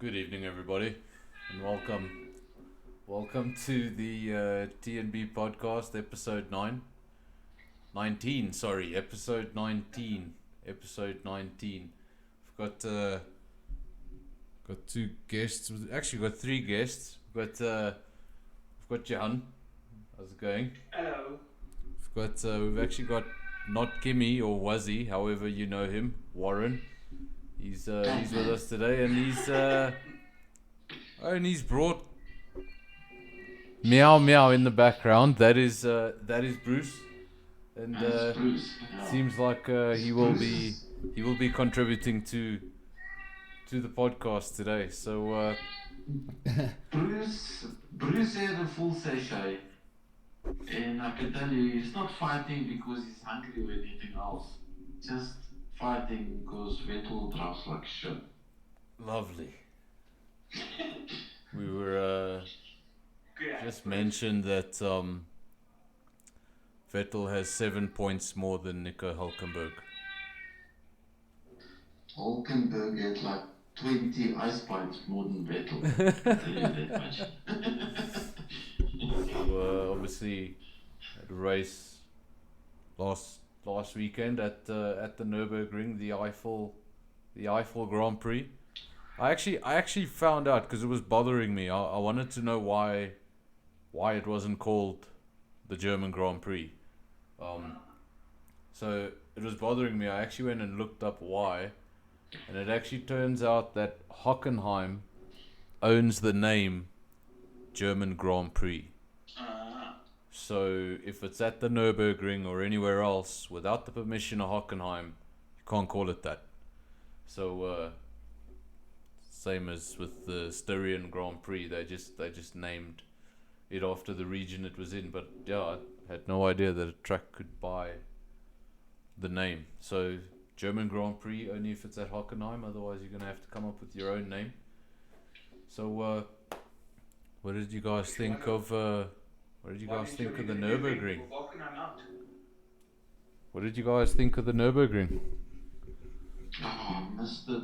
Good evening, everybody, and welcome to the TnB Podcast Episode 19. Episode 19. We've got two guests. Actually, we've got three guests. We've got Jan. How's it going? Hello. We've actually got not Kimmy or Wazzy, however you know him, Warren. He's with us today, and he's brought meow meow in the background. That is Bruce, and Bruce. seems like he will be contributing to the podcast today. So Bruce had a full sachet, and I can tell you, he's not fighting because he's hungry or anything else. Just fighting because Vettel drives like shit. lovely. We were just mentioned that Vettel has 7 points more than Nico Hulkenberg. Hulkenberg had like 20 ice pints more than Vettel. I'll tell you that much. Obviously, at a race last weekend at the Nürburgring, the Eiffel Grand Prix. I actually found out because it was bothering me. I wanted to know why it wasn't called the German Grand Prix. So it was bothering me. I actually went and looked up why, and it actually turns out that Hockenheim owns the name German Grand Prix. So if it's at the Nürburgring or anywhere else without the permission of Hockenheim, you can't call it that. So same as with the Styrian Grand Prix, they just named it after the region it was in. But yeah, I had no idea that a track could buy the name. So German Grand Prix only if it's at Hockenheim, otherwise you're gonna have to come up with your own name. So what did you guys think of the Nürburgring? What did you guys think of the Nürburgring? Oh, missed it.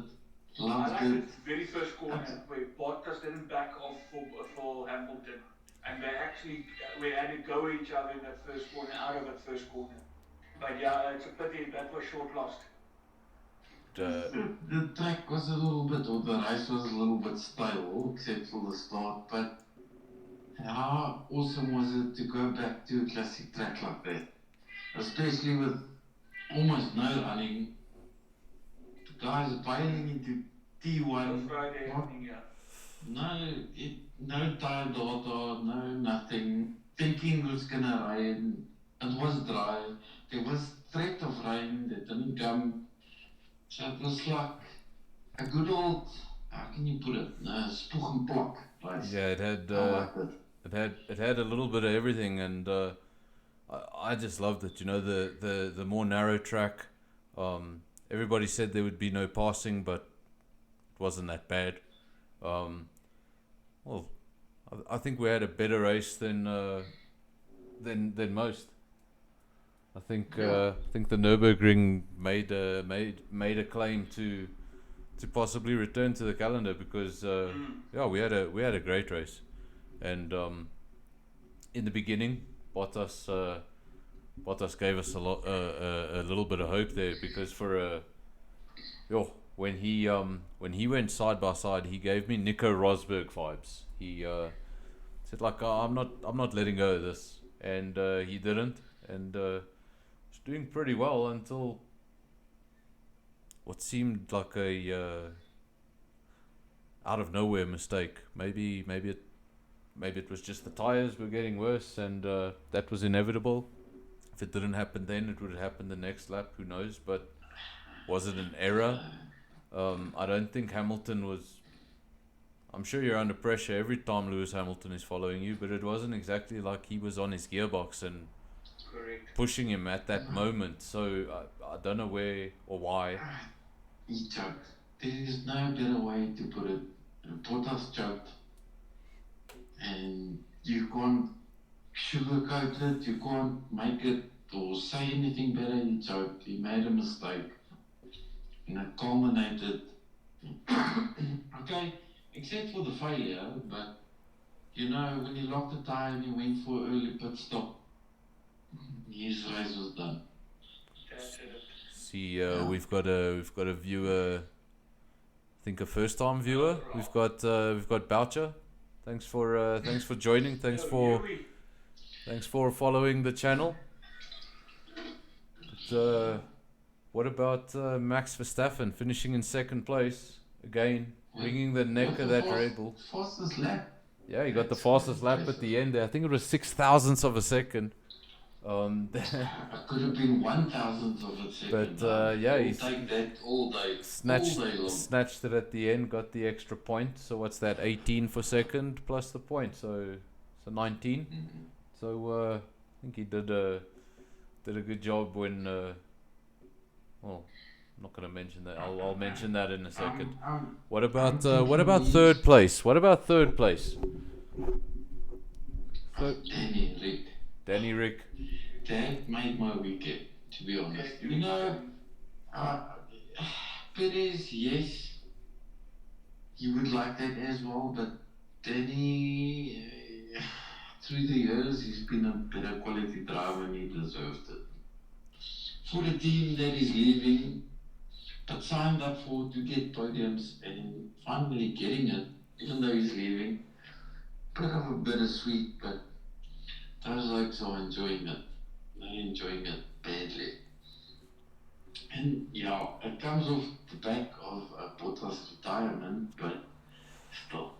I Loved like it. the very first corner where Bottas didn't back off for Hamilton, and we had to go each other in that first corner, out of that first corner. But yeah, it's a pity that was short lost. The track was a little bit, or the race was a little bit stale, except for the start, but how awesome was it to go back to a classic track like that? Especially with almost no running. The guys piling into T1. Friday not- evening, yeah. no tire data, no nothing. Thinking it was gonna rain. It was dry. There was threat of rain that didn't come. So it was like a good old, how can you put it? Spoeg and plak race. Yeah, it had I liked it. it had a little bit of everything, and I just loved it. You know, the more narrow track. Everybody said there would be no passing, but it wasn't that bad. Well, I think we had a better race than most. I think the Nürburgring made a claim to possibly return to the calendar because we had a great race, and in the beginning Bottas gave us a little bit of hope there because when he went side by side, he gave me Nico Rosberg vibes. He said like, I'm not letting go of this, and he didn't, and was doing pretty well until what seemed like a out of nowhere mistake. Maybe it was just the tires were getting worse, and that was inevitable. If it didn't happen then, it would have happened the next lap. Who knows? But was it an error? I don't think Hamilton was. I'm sure you're under pressure every time Lewis Hamilton is following you, but it wasn't exactly like he was on his gearbox and Correct. pushing him at that moment. So I don't know where or why. He choked. There is no better way to put it. Bottas choked. And you can't sugarcoat it, you can't make it or say anything better. He choked. He made a mistake. And it culminated. Okay, except for the failure, but you know, when he locked the tire and he went for early pit stop, his race was done. That's it. See, Yeah. we've got a viewer. I think a first time viewer. We've got Boucher. Thanks for joining. Thanks for following the channel. But, what about Max Verstappen finishing in second place again, wringing the neck of that Red Bull? Fastest lap. Yeah, he got the That's fastest lap impressive. at the end there. I think it was 6 thousandths of a second. It could have been 1,000th of a second. But yeah, I'll he's take that all day. snatched all day long. snatched it at the end, got the extra point. So what's that? 18 for second plus the point. So 19. Mhm. So I think he did a good job when. Well, I'm not gonna mention that. I'll mention that in a second. What about third place? What about third place? Danny Rick. That made my weekend, to be honest. You know, Perez, yes, you would like that as well, but Danny, through the years, he's been a better quality driver and he deserved it. For the team that is leaving, but signed up for to get podiums and finally getting it, even though he's leaving, bit of a bittersweet, but those blokes are enjoying it. They're enjoying it badly. And yeah, it comes off the back of Bottas' retirement, but still,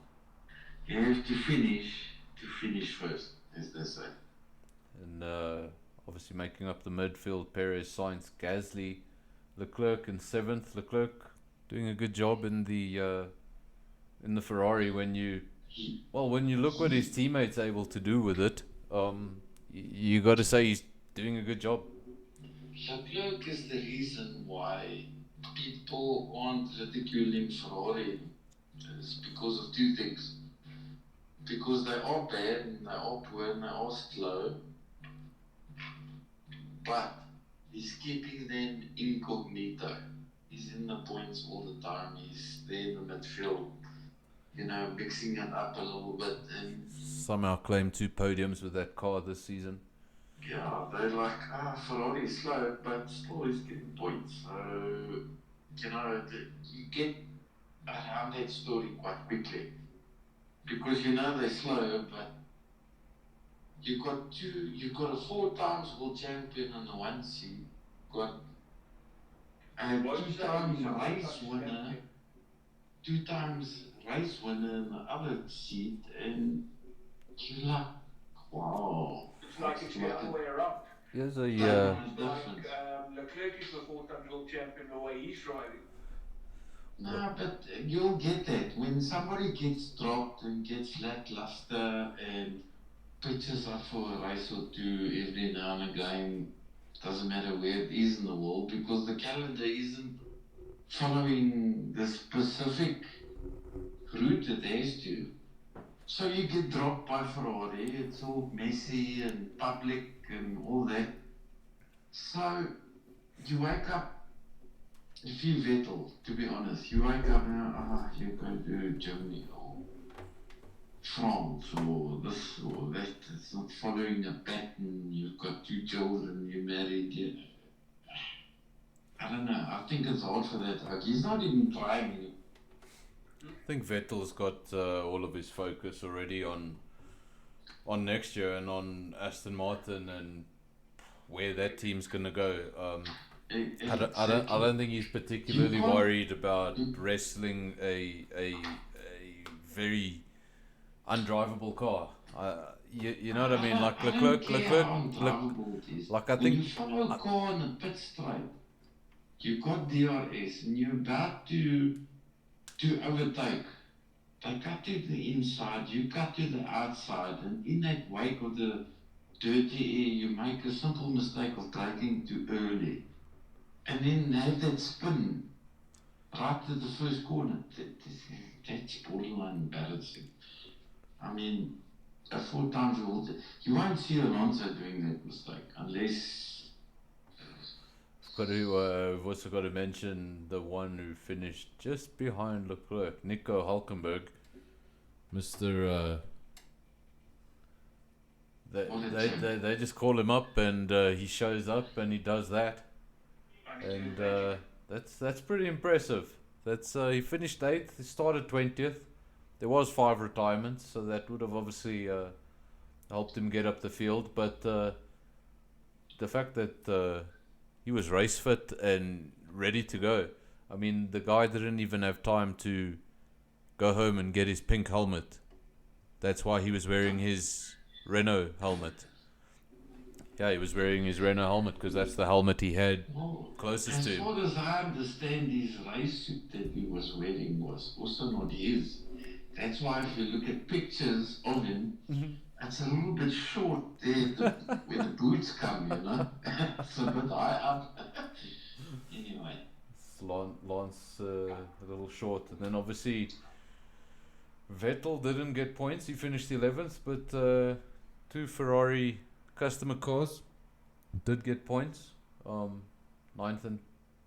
you have to finish first, as they say. And obviously making up the midfield, Perez, Sainz, Gasly, Leclerc in seventh. Leclerc doing a good job in the Ferrari. When you look what his teammates are able to do with it, you got to say he's doing a good job. Leclerc is the reason why people aren't ridiculing Ferrari. It's because of two things. Because they are bad and they are poor and they are slow, but he's keeping them incognito. He's in the points all the time. He's there in the midfield, you know, mixing it up a little bit. And somehow claimed 2 podiums with that car this season. Yeah, they're like, Ferrari is slow, but still he's getting points. So, you know, you get around that story quite quickly. Because you know they're slow, but you've got a 4 times world champion on the one seat, got a 2 times race winner in the other seat, and you're like, wow. It's like it's the other way around. Here's a Leclerc is the 4-time world champion the way he's driving. No, but you'll get that. When somebody gets dropped and gets lackluster and pitches up for a race or two every now and again, doesn't matter where it is in the world, because the calendar isn't following the specific route it has to. So you get dropped by Ferrari, it's all messy and public and all that. So you wake up, if you Vettel, to be honest, you wake up and you go to Germany or France or this or that. It's not following a pattern. You've got 2 children, you're married. I don't know. I think it's hard for that. He's not even trying. I think Vettel's got all of his focus already on next year and on Aston Martin and where that team's gonna go. I don't think he's particularly worried about wrestling a very undrivable car. You know what I mean? Like Leclerc, like I think. When you follow a car on a pit straight, you got DRS and you're about to overtake. They cut to the inside, you cut to the outside, and in that wake of the dirty air, you make a simple mistake of braking too early. And then have that spin right to the first corner. That's borderline embarrassing. I mean, a 4 times world, you won't see Alonso doing that mistake unless. We've also got to mention the one who finished just behind Leclerc, Nico Hulkenberg. Mr. Bulletin. They just call him up and he shows up and he does that, and that's pretty impressive. That's he finished 8th. He started 20th. There was 5 retirements, so that would have obviously helped him get up the field. But the fact that he was race fit and ready to go. I mean, the guy didn't even have time to go home and get his pink helmet. That's why he was wearing his Renault helmet. Yeah, he was wearing his Renault helmet because that's the helmet he had Well, closest as to him. far as I understand, his race suit that he was wearing was also not his. That's why if you look at pictures of him, it's a little bit short there where the boots come, It's a bit high up. Anyway. Lance a little short, and then obviously Vettel didn't get points. He finished 11th, but 2 Ferrari customer cars did get points. 9th and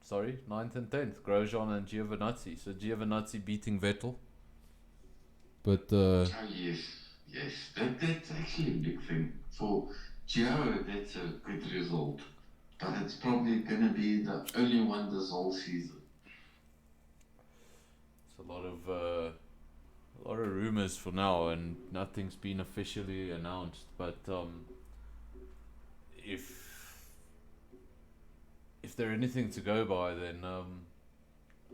10th, Grosjean and Giovinazzi. So Giovinazzi beating Vettel. But Oh yes, that's actually a big thing for Gio. That's a good result, but it's probably gonna be the only one this whole season. it's a lot of rumors for now, and nothing's been officially announced. But if they're anything to go by, then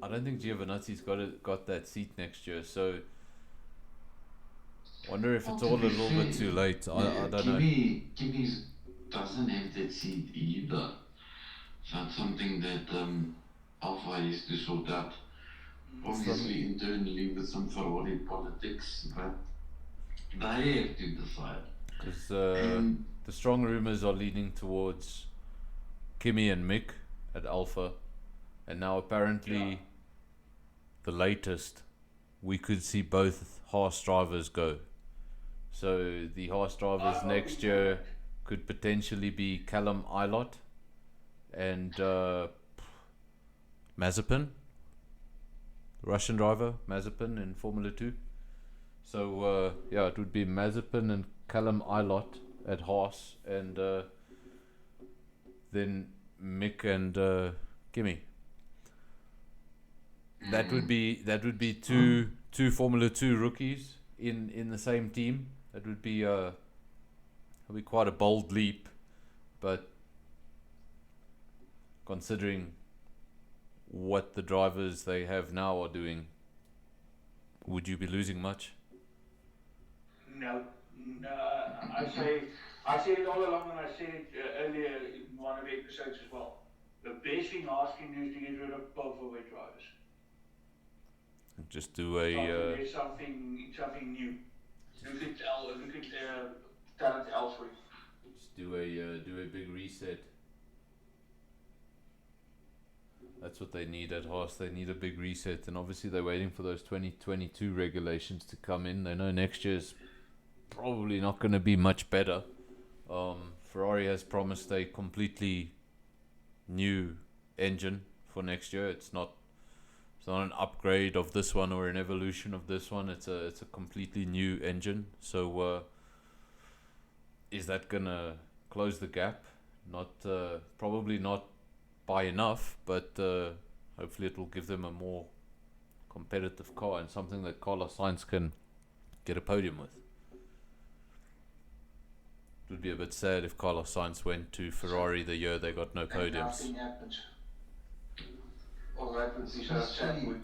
I don't think Giovinazzi's got that seat next year. So wonder if it's all a little bit too late. I don't know. Kimi doesn't have that seat either. That's something that Alpha has to sort out. Obviously internally with some Ferrari politics, but they have to decide. Because the strong rumors are leaning towards Kimi and Mick at Alpha, and now apparently the latest we could see both Haas drivers go. So the Haas drivers next year could potentially be Callum Ilott and Mazepin, Russian driver Mazepin in Formula 2. So it would be Mazepin and Callum Ilott at Haas, and then Mick and Kimi. That would be two Formula 2 rookies in the same team. That would be quite a bold leap, but considering what the drivers they have now are doing, would you be losing much? No, I said it all along, and I said it earlier in one of the episodes as well. The best thing Haas can do is to get rid of both of their drivers. Just do a something new. Look at talent elsewhere. just do a big reset. That's what they need at Haas. They need a big reset, and obviously they're waiting for those 2022 regulations to come in. They know next year's probably not going to be much better. Ferrari has promised a completely new engine for next year. It's not an upgrade of this one or an evolution of this one. It's a completely new engine. So is that gonna close the gap? Not probably not by enough, but hopefully it will give them a more competitive car and something that Carlos Sainz can get a podium with. It would be a bit sad if Carlos Sainz went to Ferrari the year they got no podiums. Nothing happens. All that would be so sad.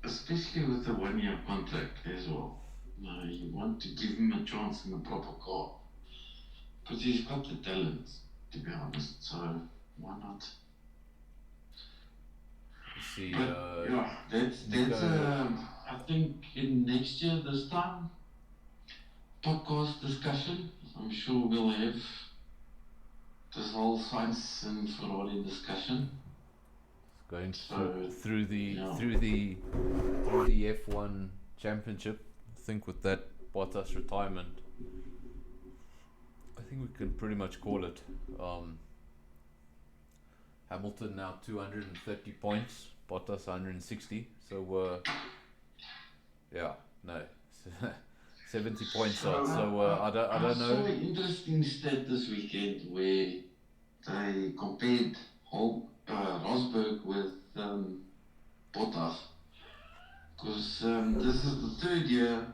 Especially with the 1-year contract as well. You want to give him a chance in the proper car. Because he's got the talent, to be honest, so why not? See, that's I think in next year, this time, podcast discussion. I'm sure we'll have this whole Sainz and Ferrari discussion. Going through the F1 championship. I think with that Bottas retirement, I think we can pretty much call it. Hamilton now 230 points, Bottas 160. So 70 points out. So So I don't saw know. an interesting stat this weekend where they compared Rosberg with Bottas. Because this is the third year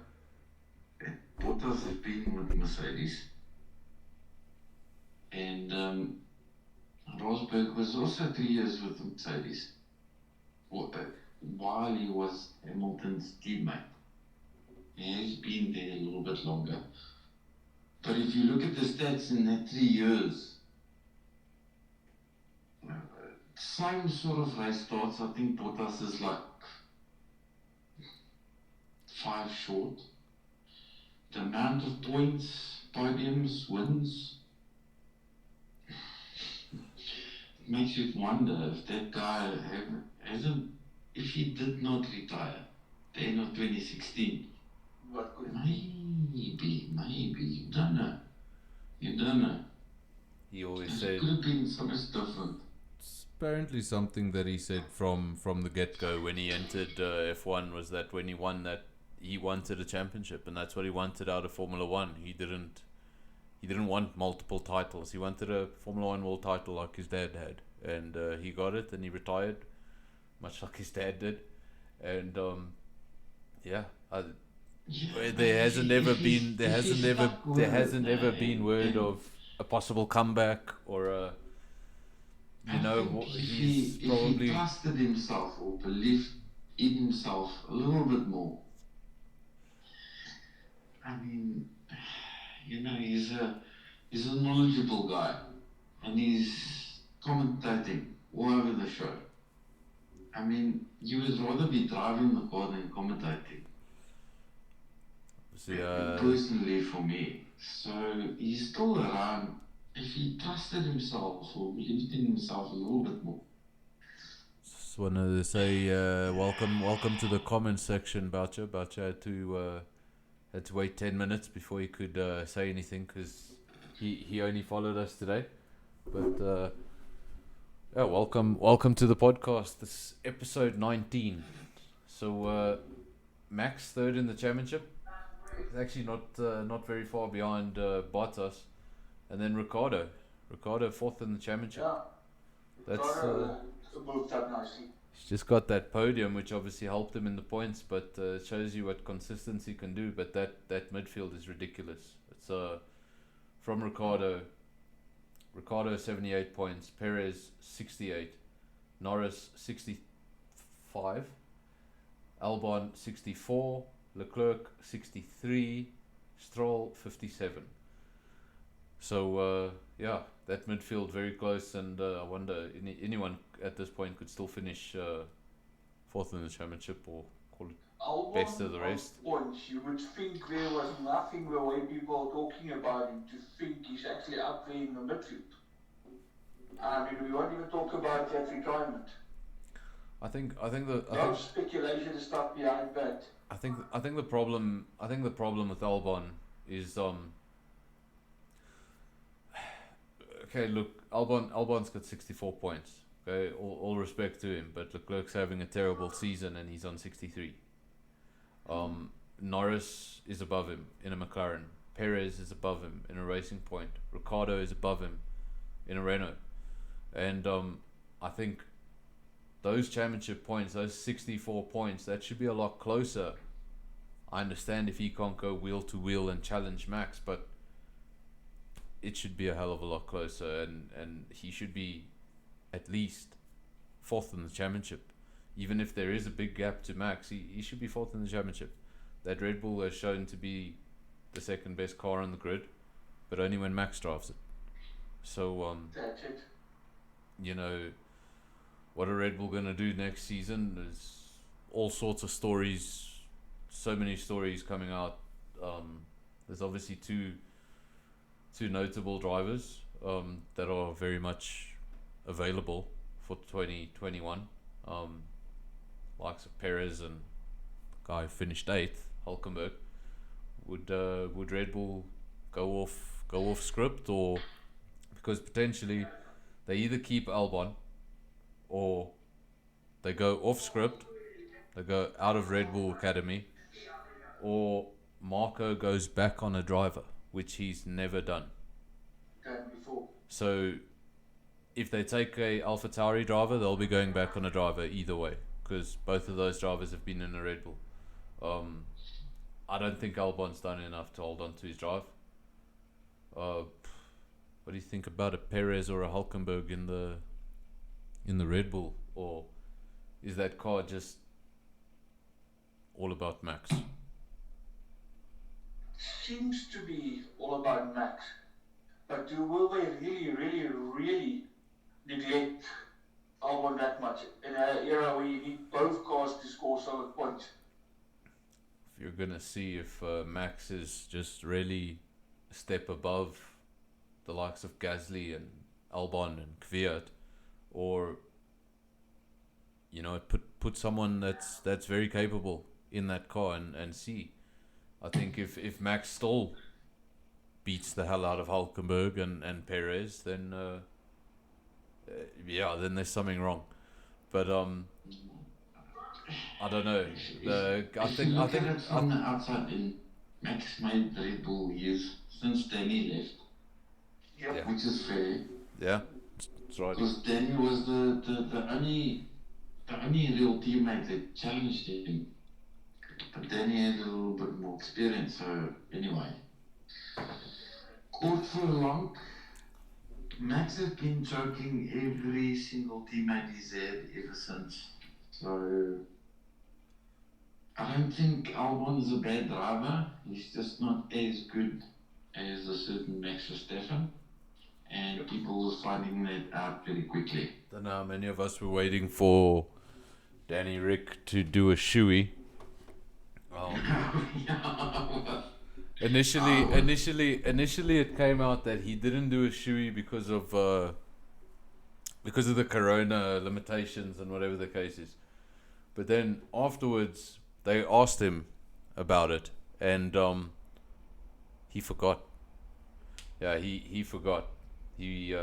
that Bottas has been with Mercedes. And Rosberg was also 3 years with Mercedes while he was Hamilton's teammate. He's been there a little bit longer. But if you look at the stats in that 3 years, same sort of race starts, I think Bottas is like 5 short. The amount of points, podiums, wins, it makes you wonder if that guy hasn't, if he did not retire the end of 2016. What could it Maybe, you don't know. You don't know. He always It said could have been something different. it's apparently something that he said from the get go when he entered F1 was that when he won that he wanted a championship, and that's what he wanted out of Formula One. He didn't want multiple titles. He wanted a Formula One world title like his dad had, and he got it, and he retired, much like his dad did, and yeah. There hasn't ever been word of a possible comeback or a he's If probably he trusted himself or believed in himself a little bit more, I mean, he's a knowledgeable guy, and he's commentating all over the show. I mean, you would rather be driving the car than commentating. Personally, for me, so he's still around. If he trusted himself or believed in himself a little bit more. just wanted to say welcome to the comment section, Boucher. Boucher had to wait 10 minutes before he could say anything because he only followed us today. But yeah, welcome to the podcast. This is episode 19. So Max third in the championship. He's actually not very far behind Bottas, and then Ricardo fourth in the championship. Yeah. That's moved up nicely. he's just got that podium, which obviously helped him in the points, but it shows you what consistency can do. But that midfield is ridiculous. It's from Ricardo 78 points, Perez 68, Norris 65, Albon 64, Leclerc 63, Stroll 57. So yeah, that midfield very close, and I wonder anyone at this point could still finish fourth in the championship or call it Albon best of the rest. Points, you would think there was nothing the way people are talking about him to think he's actually up there in the midfield. I mean, we won't even talk about that retirement. I think speculation and stuff behind that. I think the problem with Albon is okay, look, Albon's got 64 points. Okay, all respect to him, but Leclerc's having a terrible season and he's on 63. Norris is above him in a McLaren. Perez is above him in a Racing Point. Ricciardo is above him in a Renault. And I think those championship points, those 64 points, that should be a lot closer. I understand if he can't go wheel to wheel and challenge Max, but it should be a hell of a lot closer, and he should be at least fourth in the championship. Even if there is a big gap to Max, he should be fourth in the championship. That Red Bull has shown to be the second best car on the grid, but only when Max drives it. So That's it. What are Red Bull going to do next season? There's all sorts of stories, so many stories coming out. There's obviously two notable drivers that are very much available for 2021. Likes of Perez and the guy who finished 8th, Hulkenberg. Would Red Bull go off script, or because potentially they either keep Albon or they go off script, they go out of Red Bull Academy, or Marco goes back on a driver, which he's never done. Before. So if they take a AlphaTauri driver, they'll be going back on a driver either way, because both of those drivers have been in a Red Bull. I don't think Albon's done enough to hold on to his drive. What do you think about a Perez or a Hulkenberg in the Red Bull, or is that car just all about Max? Seems to be all about Max, but will they really neglect Albon that much in an era where you need both cars to score solid points? If you're gonna see if Max is just really a step above the likes of Gasly and Albon and Kvyat, or put someone that's very capable in that car and see. I think if Max still beats the hell out of Hulkenberg and Perez, then then there's something wrong. But I don't know. I think from the outside in, Max made Red Bull years since Danny left. Yep. Which is fair. Yeah, that's right. Because Danny was the only real teammate that challenged him. But Danny had a little bit more experience, so anyway. Kort voor lang, Max has been choking every single teammate he's had ever since. So I don't think Albon is a bad driver. He's just not as good as a certain Max Verstappen. And people were finding that out very quickly. Don't know how many of us were waiting for Danny Rick to do a shoey. Initially, it came out that he didn't do a shoey because of the corona limitations and whatever the case is. But then afterwards, they asked him about it, and he forgot. Yeah, he forgot. He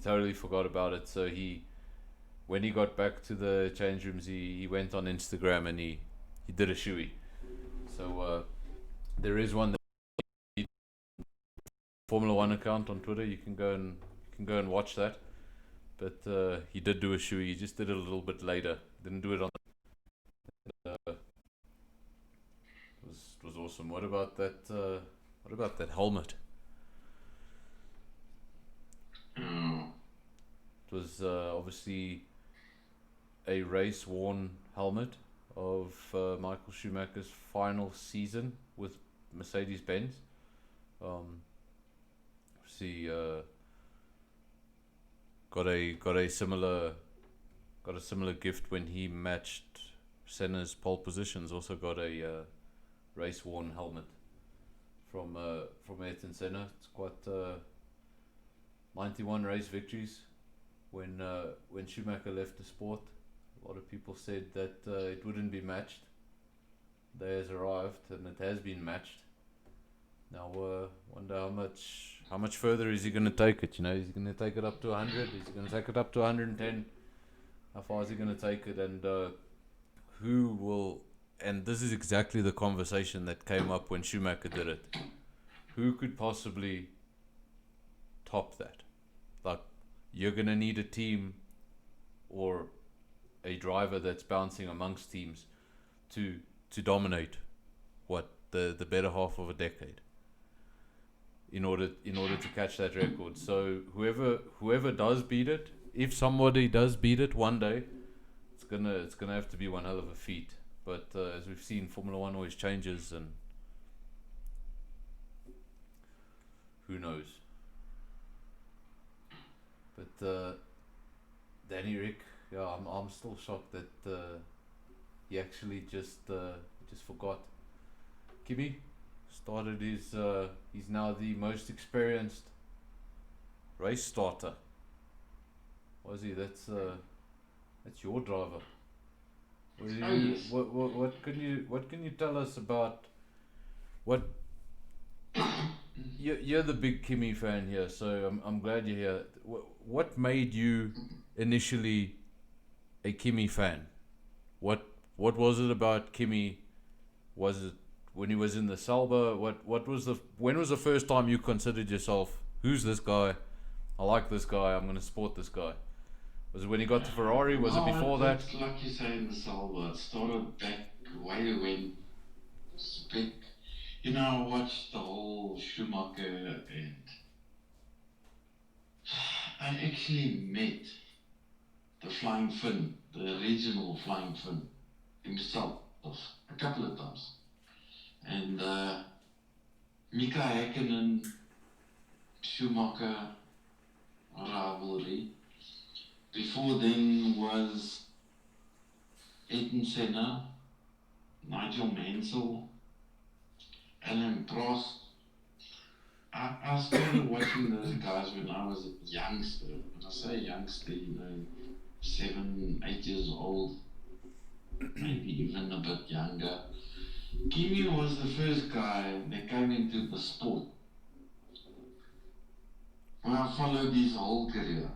totally forgot about it. So when he got back to the change rooms, he went on Instagram and he did a shoey. So there is one that Formula One account on Twitter. You can go and watch that. But he did do a shoey. He just did it a little bit later. Didn't do it on. It was awesome. What about that? What about that helmet? It was obviously a race-worn helmet of Michael Schumacher's final season with Mercedes-Benz. Obviously, got a similar gift when he matched Senna's pole positions. Also got a race-worn helmet from Ayrton Senna. It's quite 91 race victories. When Schumacher left the sport, a lot of people said that it wouldn't be matched. The day has arrived and it has been matched. Now wonder how much further is he going to take it? Is he going to take it up to 100? Is he going to take it up to 110? How far is he going to take it? And who will? And this is exactly the conversation that came up when Schumacher did it. Who could possibly top that? Like, you're going to need a team or a driver that's bouncing amongst teams to dominate the better half of a decade in order to catch that record. So whoever does beat it, if somebody does beat it one day, it's gonna have to be one hell of a feat. But as we've seen, Formula One always changes, and who knows. But Danny Rick, yeah, I'm still shocked that he actually just forgot. Kimi started he's now the most experienced race starter. Was he? That's your driver. What can you tell us about what? You're the big Kimi fan here, so I'm glad you're here. What made you initially a Kimi fan? What was it about Kimi? Was when he was in the Sauber, when was the first time you considered yourself, who's this guy? I like this guy. I'm going to support this guy. Was it when he got to Ferrari? Was it before that? It's like you say in the Salva. It started back way when spec. I watched the whole Schumacher, and I actually met the Flying Finn, the original Flying Finn himself, a couple of times. And Mika Häkkinen, Schumacher rivalry. Before then was Ayrton Senna, Nigel Mansell, Alan Prost. I started watching those guys when I was a youngster. When I say youngster, 7, 8 years old, maybe even a bit younger. Kimi was the first guy that came into the sport. When I followed his whole career,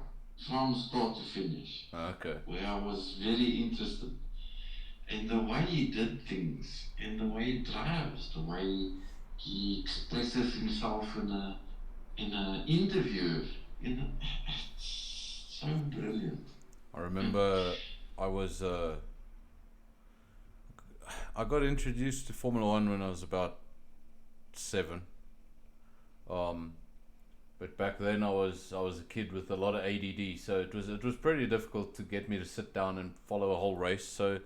from start to finish. Okay. Where I was very interested in the way he did things, in the way he drives, the way he expresses himself in a interview. It's so brilliant. I remember I got introduced to Formula One when I was about 7. But back then I was a kid with a lot of ADD, so it was pretty difficult to get me to sit down and follow a whole race. So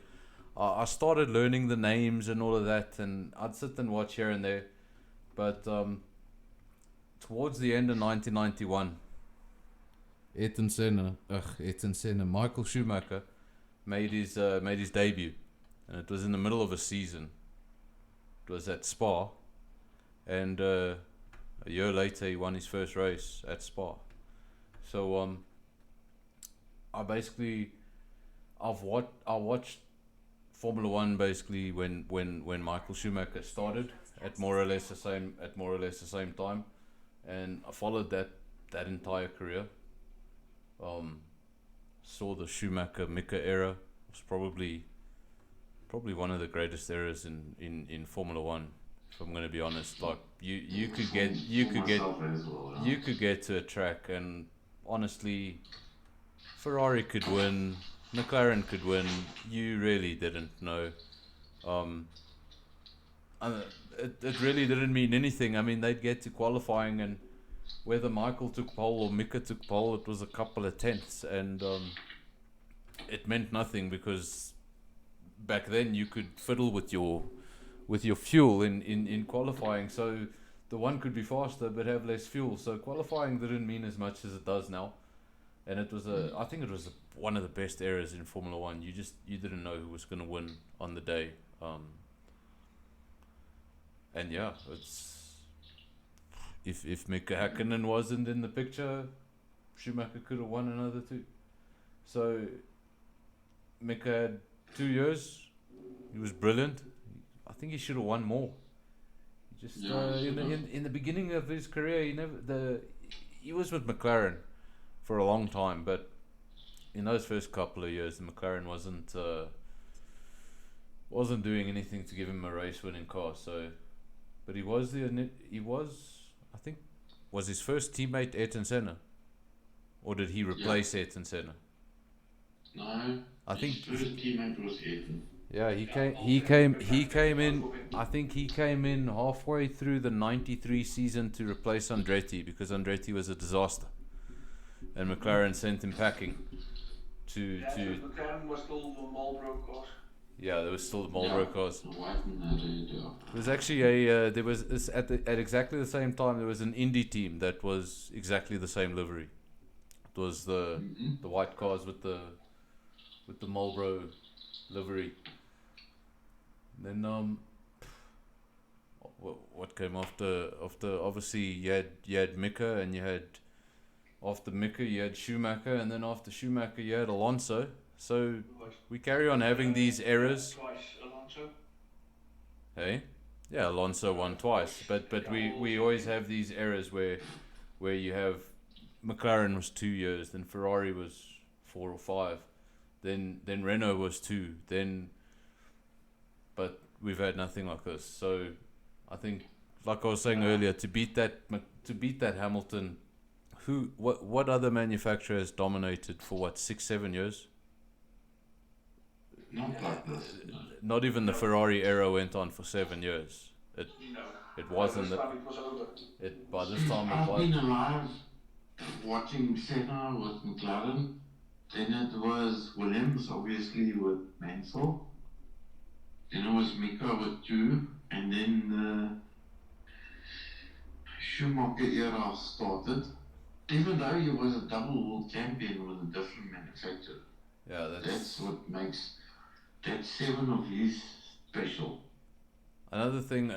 I started learning the names and all of that, and I'd sit and watch here and there. But towards the end of 1991, Ayrton Senna, Michael Schumacher made his debut, and it was in the middle of a season. It was at Spa, and a year later he won his first race at Spa. So I watched Formula One basically when Michael Schumacher started at more or less the same time, and I followed that entire career. Saw the Schumacher Mika era. It was probably one of the greatest eras in Formula One. If I'm going to be honest, like you could get to a track, and honestly, Ferrari could win, McLaren could win. You really didn't know. It really didn't mean anything. I mean, they'd get to qualifying, and whether Michael took pole or Mika took pole, it was a couple of tenths, and it meant nothing, because back then you could fiddle with your fuel in qualifying. So the one could be faster but have less fuel. So qualifying didn't mean as much as it does now, and I think it was one of the best eras in Formula One. You didn't know who was going to win on the day. And yeah, it's if Mika Häkkinen wasn't in the picture, Schumacher could have won another 2. So Mika had 2 years. He was brilliant. I think he should have won more. In the beginning of his career, he was with McLaren for a long time, but in those first couple of years, the McLaren wasn't doing anything to give him a race-winning car. So, but was his first teammate Ayrton Senna, or did he replace Ayrton Senna? No, I think his first teammate was Ayrton. Yeah, he came in. I think he came in halfway through the '93 season to replace Andretti, because Andretti was a disaster, and McLaren sent him packing. McLaren was still the Marlboro cars. Yeah, there was still the Marlboro cars. The white and the red, yeah. There was actually at exactly the same time there was an Indy team that was exactly the same livery. It was the white cars with the Marlboro livery. Then what came after obviously you had Mika, and after Mika you had Schumacher, and then after Schumacher you had Alonso. So we carry on having these eras. Twice, Alonso. Hey, yeah, Alonso won twice, but we always have these eras where you have McLaren was 2 years, then Ferrari was 4 or 5, then Renault was 2, but we've had nothing like this. So I think, like I was saying earlier, to beat that Hamilton, what other manufacturer has dominated for 6-7 years? Not like this. No. Not even the Ferrari era went on for 7 years. It wasn't By this that. time it was over. By this time it I've was. been alive watching Senna with McLaren. Then it was Williams, obviously, with Mansell. Then it was Mika with 2. And then the Schumacher era started. Even though he was a double world champion with a different manufacturer. Yeah, That's what makes that 7 of his special. Another thing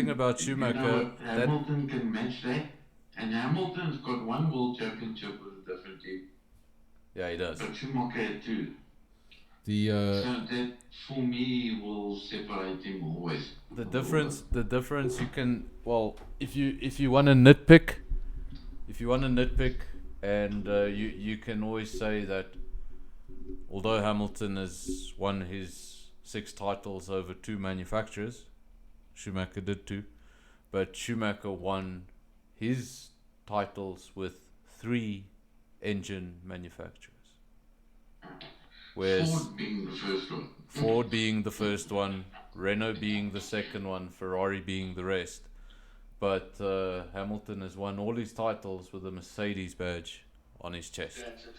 about Schumacher. You know, Hamilton can match that, and Hamilton's got 1 world championship with a different team. Yeah, he does. But Schumacher had 2. So that for me will separate him always. The difference you can, if you want to nitpick, and you can always say that although Hamilton has won his 6 titles over 2 manufacturers, Schumacher did too, but Schumacher won his titles with 3 engine manufacturers. Whereas Ford being the first one. Ford being the first one, Renault being the second one, Ferrari being the rest. But Hamilton has won all his titles with a Mercedes badge on his chest. That's it.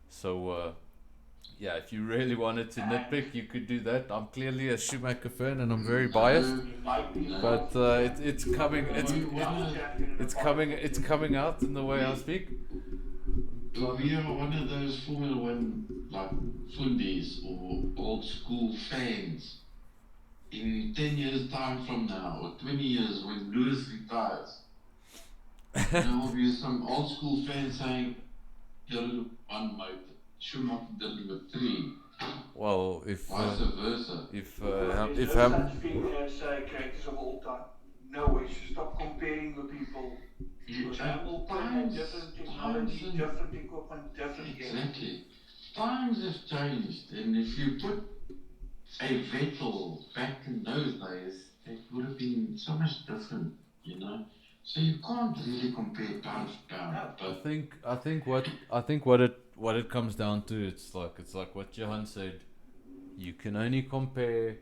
So, yeah, if you really wanted to nitpick, you could do that. I'm clearly a Schumacher fan, and I'm very biased. But it's coming out in the way I speak. We are one of those Formula One like fundies or old school fans. In 10 years' time from now, or 20 years when Lewis retires, there will be some old school fans saying, "You're one mate, Schumacher did with 3." Well, if vice versa. There's no such thing as greatest of all time. No way. Stop comparing the people. Because Hamilton had different technology, different equipment, different Exactly. Times have changed, and if you put a Vettel back in those days, it would have been so much different, you know. So you can't really compare pound for pound. But I think what it comes down to, it's like what Johan said. You can only compare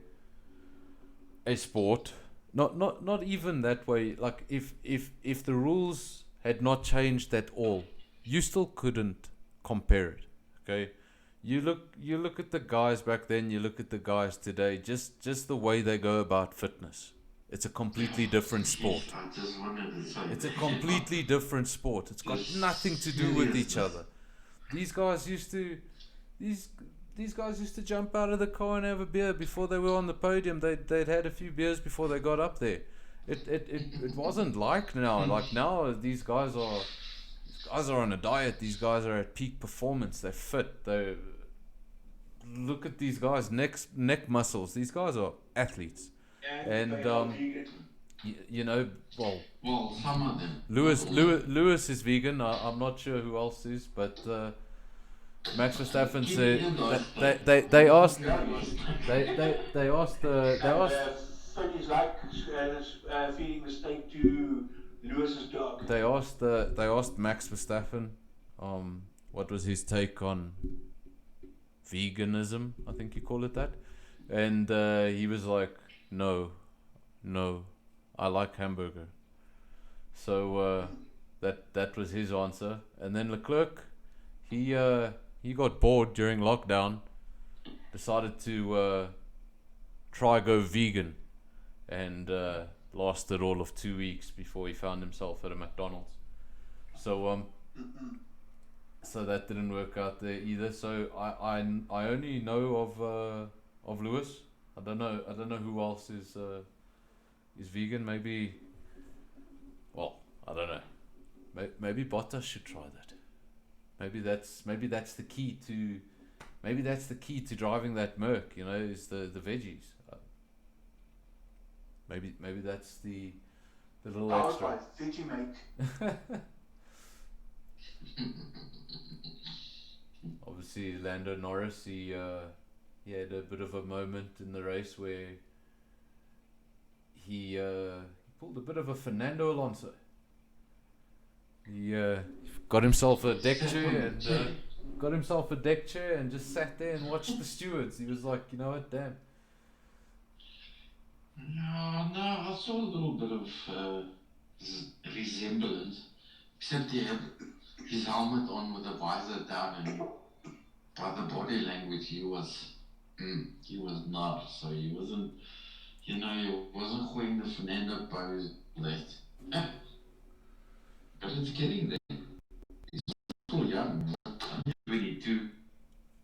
a sport. Not even that way. Like if the rules had not changed at all, you still couldn't compare it. Okay, you look at the guys back then. You look at the guys today. Just the way they go about fitness. It's a completely different sport. I just wanted to say It's a completely different sport. It's got nothing to do with each other. These guys used to jump out of the car and have a beer before they were on the podium. They'd had a few beers before they got up there. It wasn't like now. Like now, these guys are on a diet. These guys are at peak performance. They're fit. They look at these guys' neck muscles. These guys are athletes. And you know, well, some of them. Lewis is vegan. I'm not sure who else is, but Max Verstappen said they asked Finish like feeding the steak to Lewis's dog. They asked Max Verstappen, what was his take on veganism? I think you call it that, and he was like, no, I like hamburger. So that was his answer. And then Leclerc, he got bored during lockdown, decided to try go vegan, and lasted all of 2 weeks before he found himself at a McDonald's. So so that didn't work out there either. So I only know of Lewis. I don't know who else is vegan. Maybe, well, I don't know. Maybe Bottas should try that. Maybe that's the key to driving that Merc. You know, is the veggies. Maybe that's the little extra. Vegemite. Obviously, Lando Norris, he had a bit of a moment in the race where he pulled a bit of a Fernando Alonso. He got himself a deck Sat on chair the and chair. got himself a deck chair and just sat there and watched the stewards. He was like, you know what, damn. No, I saw a little bit of resemblance, except he had his helmet on with the visor down, and by the body language he was not. So he wasn't, he wasn't going the Fernando pose that. But it's getting there. He's still young, 22.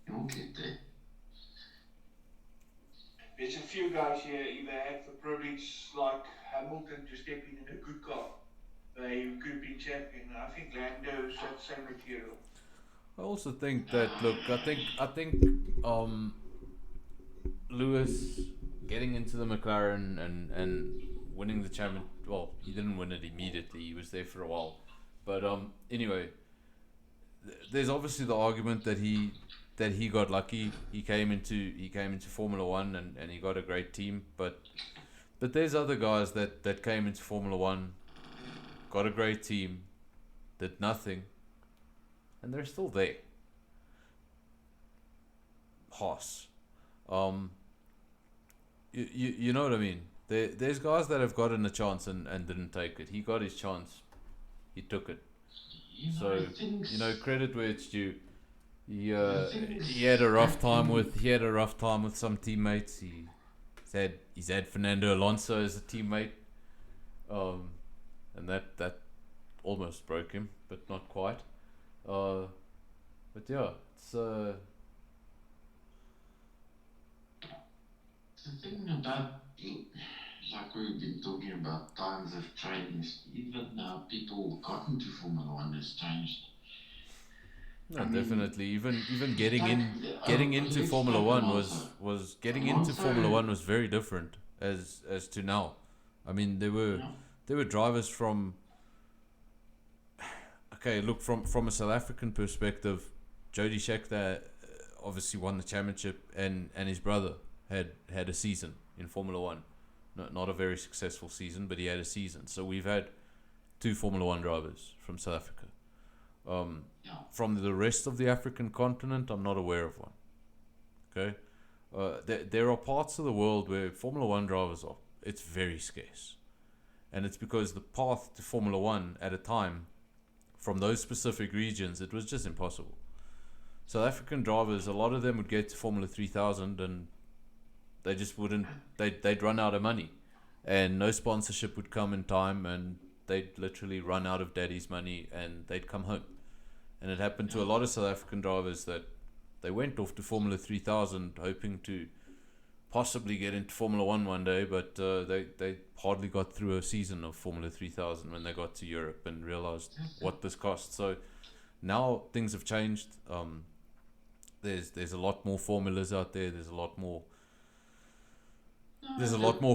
He'll get there. There's a few guys here either had the privilege like Hamilton to step in a good car. They could have been champion. I think Lando's that same material. I also think that I think Lewis getting into the McLaren and winning the champion. Well, he didn't win it immediately. He was there for a while, but anyway, there's obviously the argument that he got lucky. He came into Formula One and he got a great team, but there's other guys that came into Formula One, got a great team, did nothing, and they're still there. Haas. You know what I mean? There's guys that have gotten a chance and didn't take it. He got his chance. He took it. So, credit where it's due. He had a rough time with some teammates. He's had Fernando Alonso as a teammate. And that almost broke him, but not quite. But yeah, it's The thing about, like we've been talking about, times have changed. Even now, people got into Formula One has changed. no, definitely. Even getting into Formula One was getting into Formula One was very different as to now. I mean, there were drivers from. Okay, look from a South African perspective, Jody Scheckter obviously won the championship, and his brother had a season in Formula One. Not a very successful season, but he had a season. So we've had 2 Formula One drivers from South Africa. From the rest of the African continent, I'm not aware of one. Okay, there are parts of the world where Formula One drivers it's very scarce, and it's because the path to Formula One at a time from those specific regions, it was just impossible. South African drivers, a lot of them would get to Formula 3000 and they just wouldn't. They'd run out of money, and no sponsorship would come in time, and they'd literally run out of daddy's money, and they'd come home. And it happened to a lot of South African drivers that they went off to Formula 3000 hoping to possibly get into Formula one day, but they hardly got through a season of Formula 3000 when they got to Europe and realized what this cost. So now things have changed. There's a lot more formulas out there. There's a lot more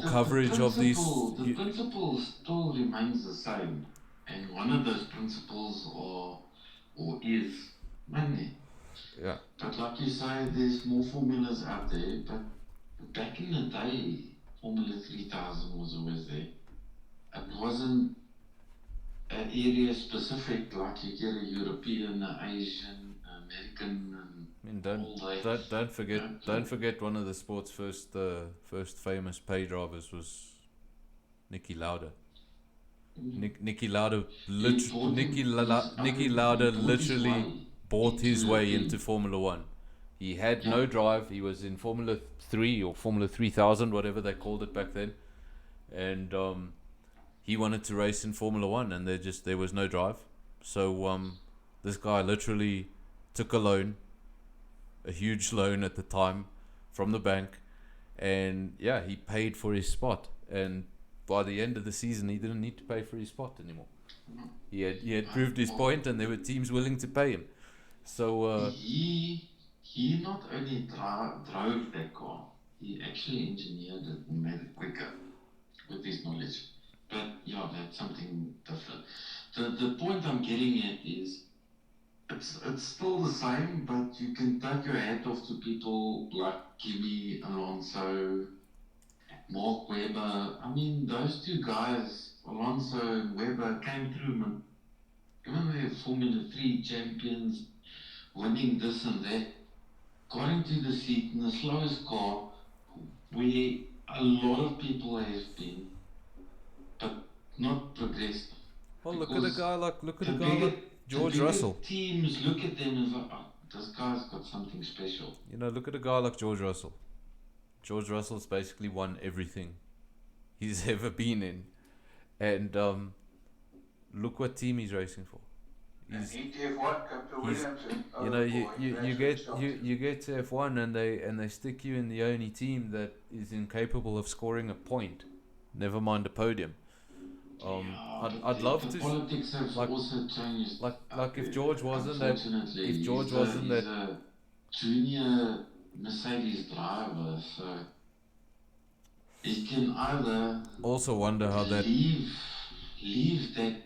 coverage of these. The principle still remains the same, and one of those principles is money. Yeah. But like you say, there's more formulas out there. But back in the day, Formula 3000 was always there. It wasn't an area specific, like you get a European, Asian, American, and Don't forget one of the sport's first famous pay drivers was Niki Lauda. Niki Lauda literally bought his way into Formula One. He had no drive. He was in Formula 3 or Formula 3000, whatever they called it back then, and he wanted to race in Formula One, and there was no drive. So this guy literally took a huge loan at the time from the bank, and yeah, he paid for his spot. And by the end of the season, he didn't need to pay for his spot anymore. He had proved his point, and there were teams willing to pay him. So he not only drove that car, he actually engineered it and made it quicker with his knowledge. But yeah, that's something different. The point I'm getting at is it's still the same, but you can take your hat off to people like Kimi, Alonso, Mark Webber. I mean, those two guys, Alonso and Webber, came through, man. Even they're Formula 3 champions, winning this and that, got into the seat in the slowest car where a lot of people have been, but not progressed. Well, Because look at the a guy like bigger, the George bigger Russell. teams look at them and like, oh, this guy's got something special. You know, look at a guy like George Russell. George Russell's basically won everything he's ever been in, and look what team he's racing for. And ETF1 come to He's Williamson. you Oh know boy, you that's get stops. you get to F1 and they stick you in the only team that is incapable of scoring a point, never mind a podium. I'd love the to politics have like also changed. like if George wasn't that Unfortunately, if George he's wasn't that a junior Mercedes driver, so he can either also wonder how that leave that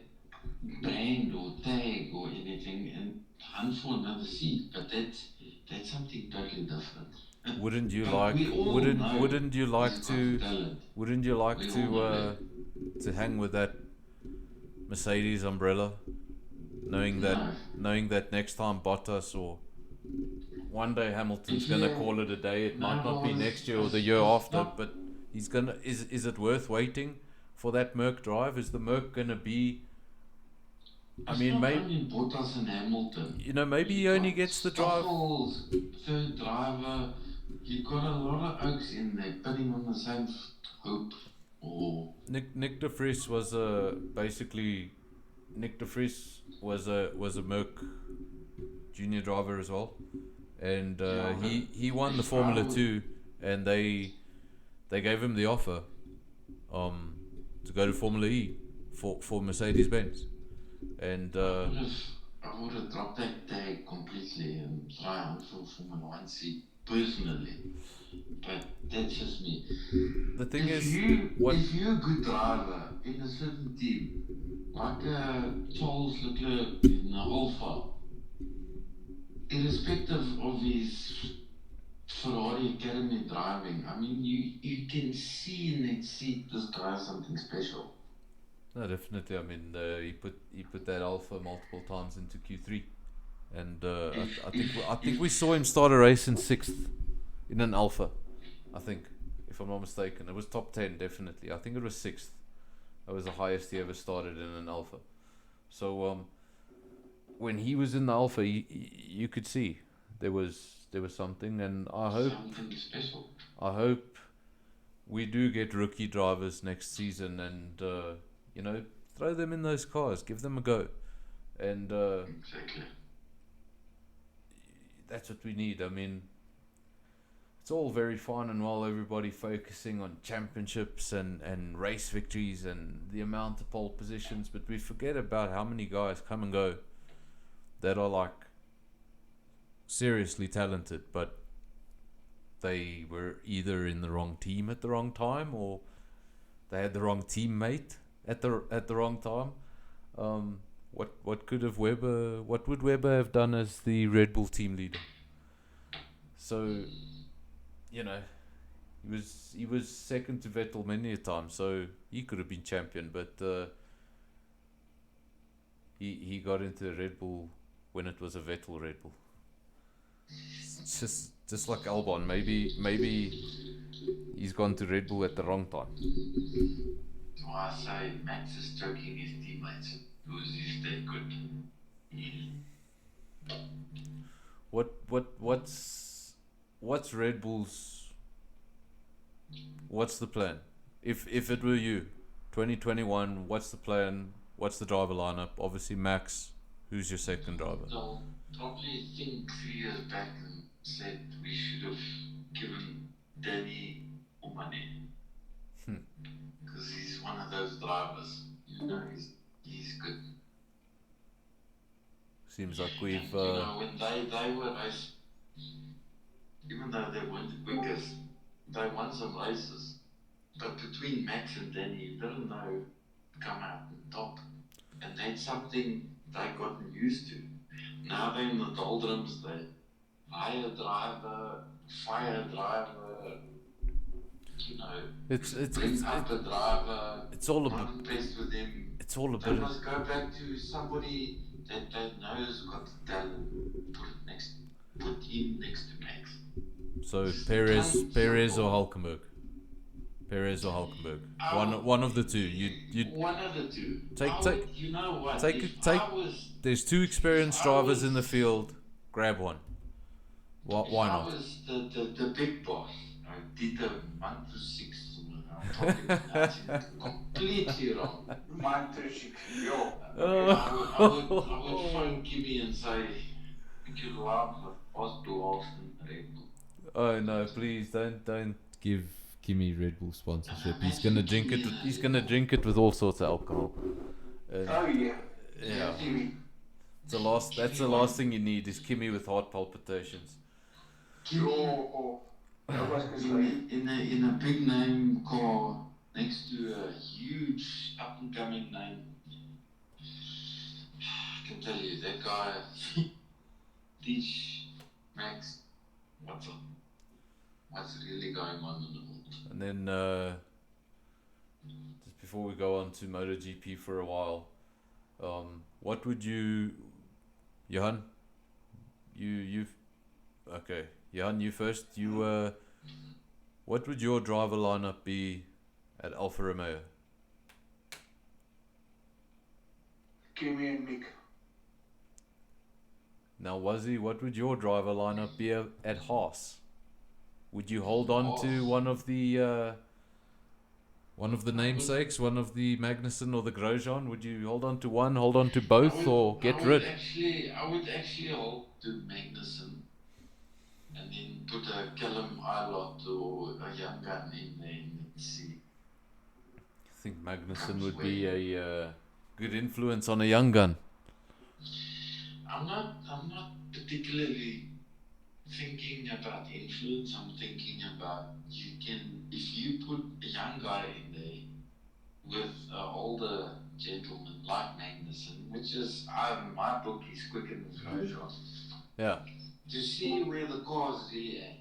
brand or tag or anything and hunt for another seat, but that's something totally different. wouldn't you But like we all know wouldn't you like he's got to talent. wouldn't you like We all know to hang with that Mercedes umbrella, knowing that No. knowing that next time Bottas or one day Hamilton's If gonna you- call it a day. It No, might not be it's- next year or the it's- year it's after, not- but he's gonna. Is it worth waiting for that Merc drive? Is the Merc gonna be? I It's mean, not maybe only Bottas and Hamilton. you know, maybe he only gets the drive. Stoffel's third driver. You got a lot of oaks in there putting on the same hope. Or Nick de Vries was basically Nick de Vries was a Merc junior driver as well, and Yeah, he won the if I Formula would- 2, and they gave him the offer to go to Formula E for Mercedes Benz, and I would have dropped that tag completely and try out for Formula 1 seat personally. But that's just me. the thing if is, if you're a good driver in a certain team, like Charles Leclerc in Alfa, irrespective of his Ferrari Academy driving, I mean, you can see in that seat this guy has something special. no, definitely. I mean, he put that Alpha multiple times into Q3, and I think we saw him start a race in 6th in an Alpha. I think, if I'm not mistaken, it was top 10 definitely. I think it was 6th. That was the highest he ever started in an Alpha. So when he was in the Alpha, you could see there was something, and Something special. I hope we do get rookie drivers next season, and you know, throw them in those cars, give them a go, and Exactly. that's what we need. I mean, it's all very fine and well, everybody focusing on championships and race victories and the amount of pole positions, but we forget about how many guys come and go that are like seriously talented, but they were either in the wrong team at the wrong time, or they had the wrong teammate at the wrong time. What would Webber have done as the Red Bull team leader? So, you know, he was second to Vettel many a time, so he could have been champion, but he got into Red Bull when it was a Vettel Red Bull. It's just like Albon, maybe he's gone to Red Bull at the wrong time. So I say Max is joking his teammates. Who's is that good? What's Red Bull's? What's the plan? If it were you, 2021, what's the plan? What's the driver lineup? Obviously Max. Who's your second driver? They'll probably think 3 years back and said we should have given Danny money. Because he's one of those drivers. You know, he's good. Seems like we've. And, you know, when they were race, even though they weren't the quickest, they won some races. But between Max and Danny, you didn't know come out on top. And that's something they gotten used to. Now they're in the doldrums, they hire a driver, fire a driver, you know, It's it's bring it's up it, a driver, it's all a bit. not impressed with him. It's all a They bit. must go back to somebody that knows got the talent. Put him next to Max. So Try Perez or simple. Hulkenberg. Perez or Hulkenberg. Oh, One of the two. You one of the two. take I would, you know what? If take. I was, There's two if experienced I drivers in the was, field. Grab one. if Why I not? was the big boss, I did a 1 to 6. I'm probably pronouncing it completely wrong. Mantrashik, yo. Okay. I would phone Kimmy and say, "Make you laugh with us blast and Red Bull." Oh no! Please don't give Kimmy Red Bull sponsorship. And He's gonna imagine drink Kimmy it. in a He's Red gonna Bull. drink it with all sorts of alcohol. And Oh yeah. yeah, Kimmy. it's the last. That's the last thing you need is Kimmy with heart palpitations. Yo. Dat was gesluit. In a big name car next to a huge up and coming name. I can tell you that guy teach Max what's up, what's really going on in the world. And then just before we go on to MotoGP for a while, what would you, Johan? You've okay, Johan. You first. What would your driver lineup be at Alfa Romeo? Kimmy and Mick. Now, Wazzy, what would your driver lineup be at Haas? Would you hold on to one of the namesakes, one of the Magnussen or the Grosjean? Would you hold on to one, hold on to both, or get rid? I would actually hold to Magnussen and then put a Callum Ilott or a young gun in there and see. I think Magnussen would be a good influence on a young gun. I'm not particularly thinking about influence. I'm thinking about if you put a young guy in there with an older gentleman like Magnussen, which is my book is quicker than Grosjean. Yeah. To see where the car's really at.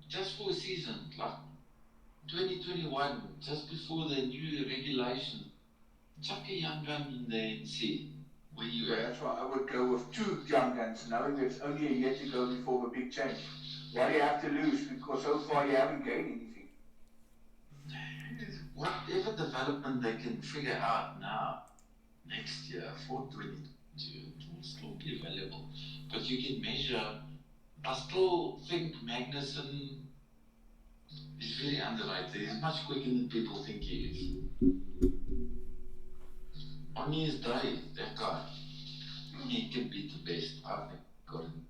Just for a season, like 2021, just before the new regulations, chuck a young gun in there and see where you Yeah, at. that's why I would go with 2 young guns, knowing there's only a year to go before the big change. Why do you have to lose? Because so far you haven't gained anything. Whatever development they can figure out now, next year for 2022, it will still be valuable. But you can measure. I still think Magnussen is very underrated. He's much quicker than people think he is. On his day, that guy, he can be the best. I think. Got him.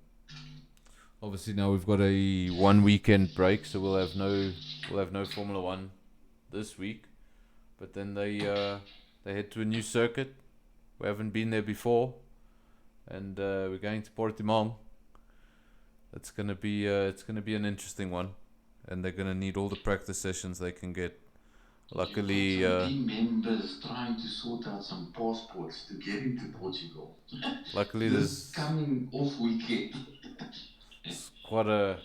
Obviously, now we've got a 1 weekend break, so we'll have no Formula One this week. But then they head to a new circuit. We haven't been there before, and we're going to Portimão. It's gonna be an interesting one, and they're gonna need all the practice sessions they can get. Luckily, team members trying to sort out some passports to get into Portugal. luckily this there's coming off weekend. it's quite an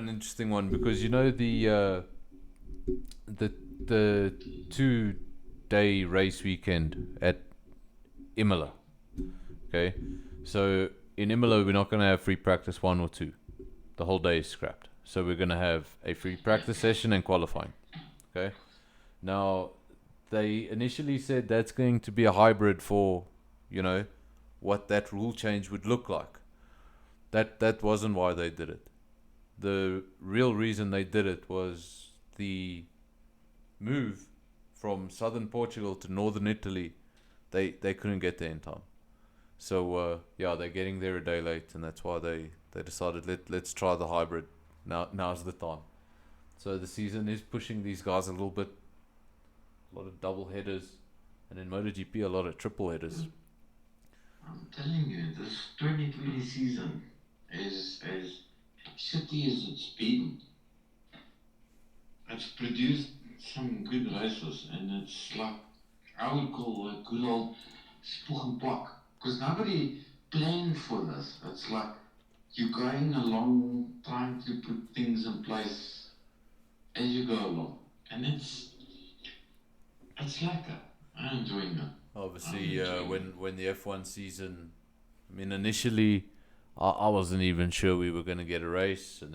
interesting one because you know the 2-day race weekend at Imola. Okay, so in Imola we're not going to have free practice 1 or 2. The whole day is scrapped. So we're going to have a free practice session and qualifying. Okay, now they initially said that's going to be a hybrid for, you know, what that rule change would look like. That wasn't why they did it. The real reason they did it was the move from southern Portugal to northern Italy. They couldn't get there in time. So they're getting there a day late, and that's why they decided let's try the hybrid. Now's the time. So the season is pushing these guys a little bit. A lot of double headers, and in MotoGP a lot of triple headers. I'm telling you, this 2020 season is as shitty as it's been. It's produced some good races, and it's like I would call a good old spook and block. Because nobody planned for this. It's like you're going along trying to put things in place as you go along. And it's lekker. I'm enjoying it. Obviously, when the F1 season, I mean, initially, I wasn't even sure we were going to get a race, and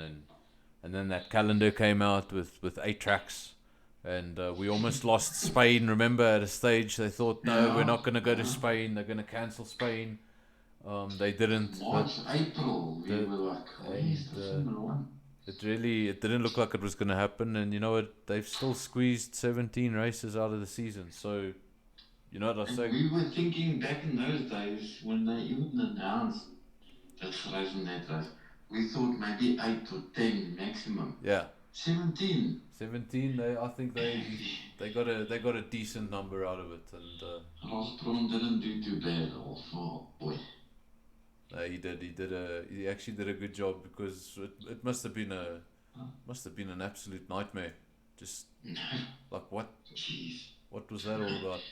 then that calendar came out with 8 tracks, and we almost lost Spain. Remember, at a stage they thought, no, we're not going to go to Spain. They're going to cancel Spain. They didn't. March, April, we the- were like, where's the Formula One? It didn't look like it was going to happen, and you know what? They've still squeezed 17 races out of the season. So, you know what I was And saying? we were thinking back in those days when they even announced this race and that race, we thought maybe 8 or 10 maximum. Yeah. 17. 17. I think they got a decent number out of it, and Rosbron didn't do too bad, also, boy. He actually did a good job, because it must have been an absolute nightmare. Just like Jeez. what was that all about?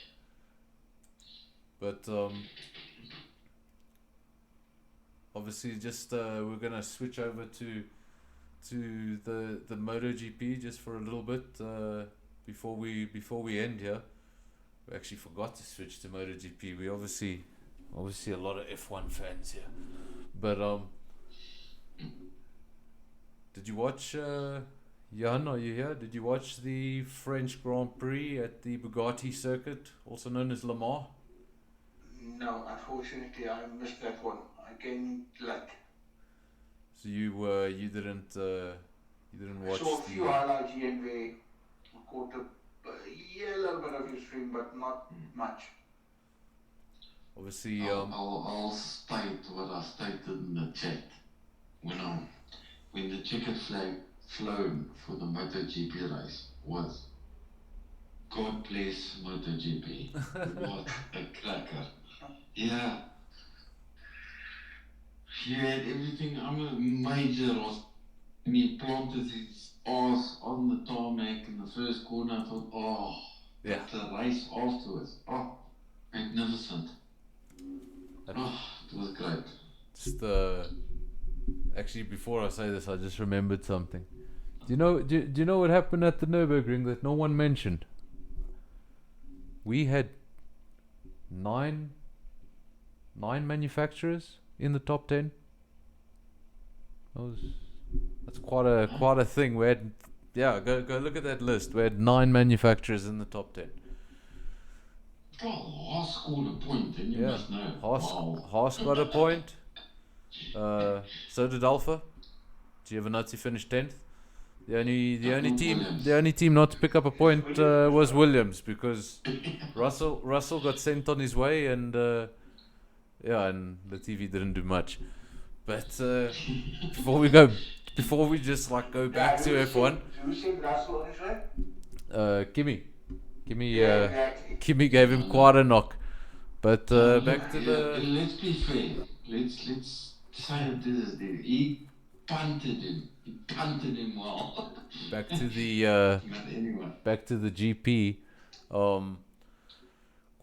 But obviously, just we're gonna switch over to the MotoGP just for a little bit before we end here. We actually forgot to switch to MotoGP. We obviously a lot of F1 fans here. But did you watch Jan, are you here? Did you watch the French Grand Prix at the Bugatti circuit, also known as Le Mans? No, unfortunately, I missed that one. I came late. So you didn't watch Saw a few highlights here and there. Caught a little bit of your stream, but not much. Obviously, I'll state what I stated in the chat. When the checkered flag flown for the MotoGP race was, God bless MotoGP. What a cracker. Yeah. He had everything. I'm a major Ross. And he planted his ass on the tarmac in the first corner. I thought, yeah. But the race afterwards, magnificent. It was great. Just actually, before I say this, I just remembered something. Do you know what happened at the Nürburgring that no one mentioned? We had nine manufacturers in the top 10. That's quite a thing. We had, go look at that list. We had 9 manufacturers in the top 10. Haas scored a point, then you must know. Haas got a point. So did Alpha. Giovinazzi finished 10th. The only team not to pick up a point was Williams, because Russell got sent on his way, and and Latifi didn't do much. But before we just like go back to F1. Who said Russell on his way? Kimmy. Exactly. Kimmy gave him quite a knock. But back to the. Let's be fair. Let's say it is there. He punted him well. Back to the But anyway. back to the GP.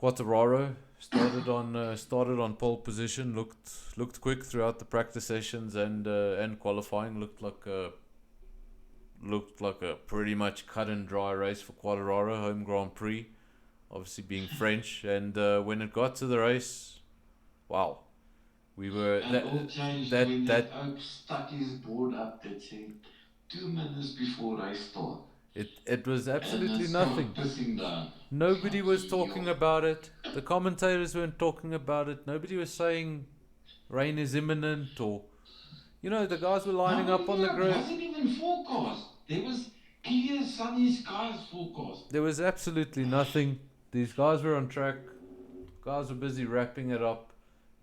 Quartararo started on pole position. Looked quick throughout the practice sessions and qualifying. Looked like a pretty much cut and dry race for Quartararo, home Grand Prix, obviously being French. And when it got to the race, wow, we were that Oak stuck his board up that said 2 minutes before race start. It was absolutely and nothing. Pissing down. Nobody was talking about it. The commentators weren't talking about it. Nobody was saying rain is imminent, or the guys were lining up on the It grid. wasn't even forecast. There was clear sunny skies forecast. There was absolutely nothing. These guys were on track. Guys were busy wrapping it up.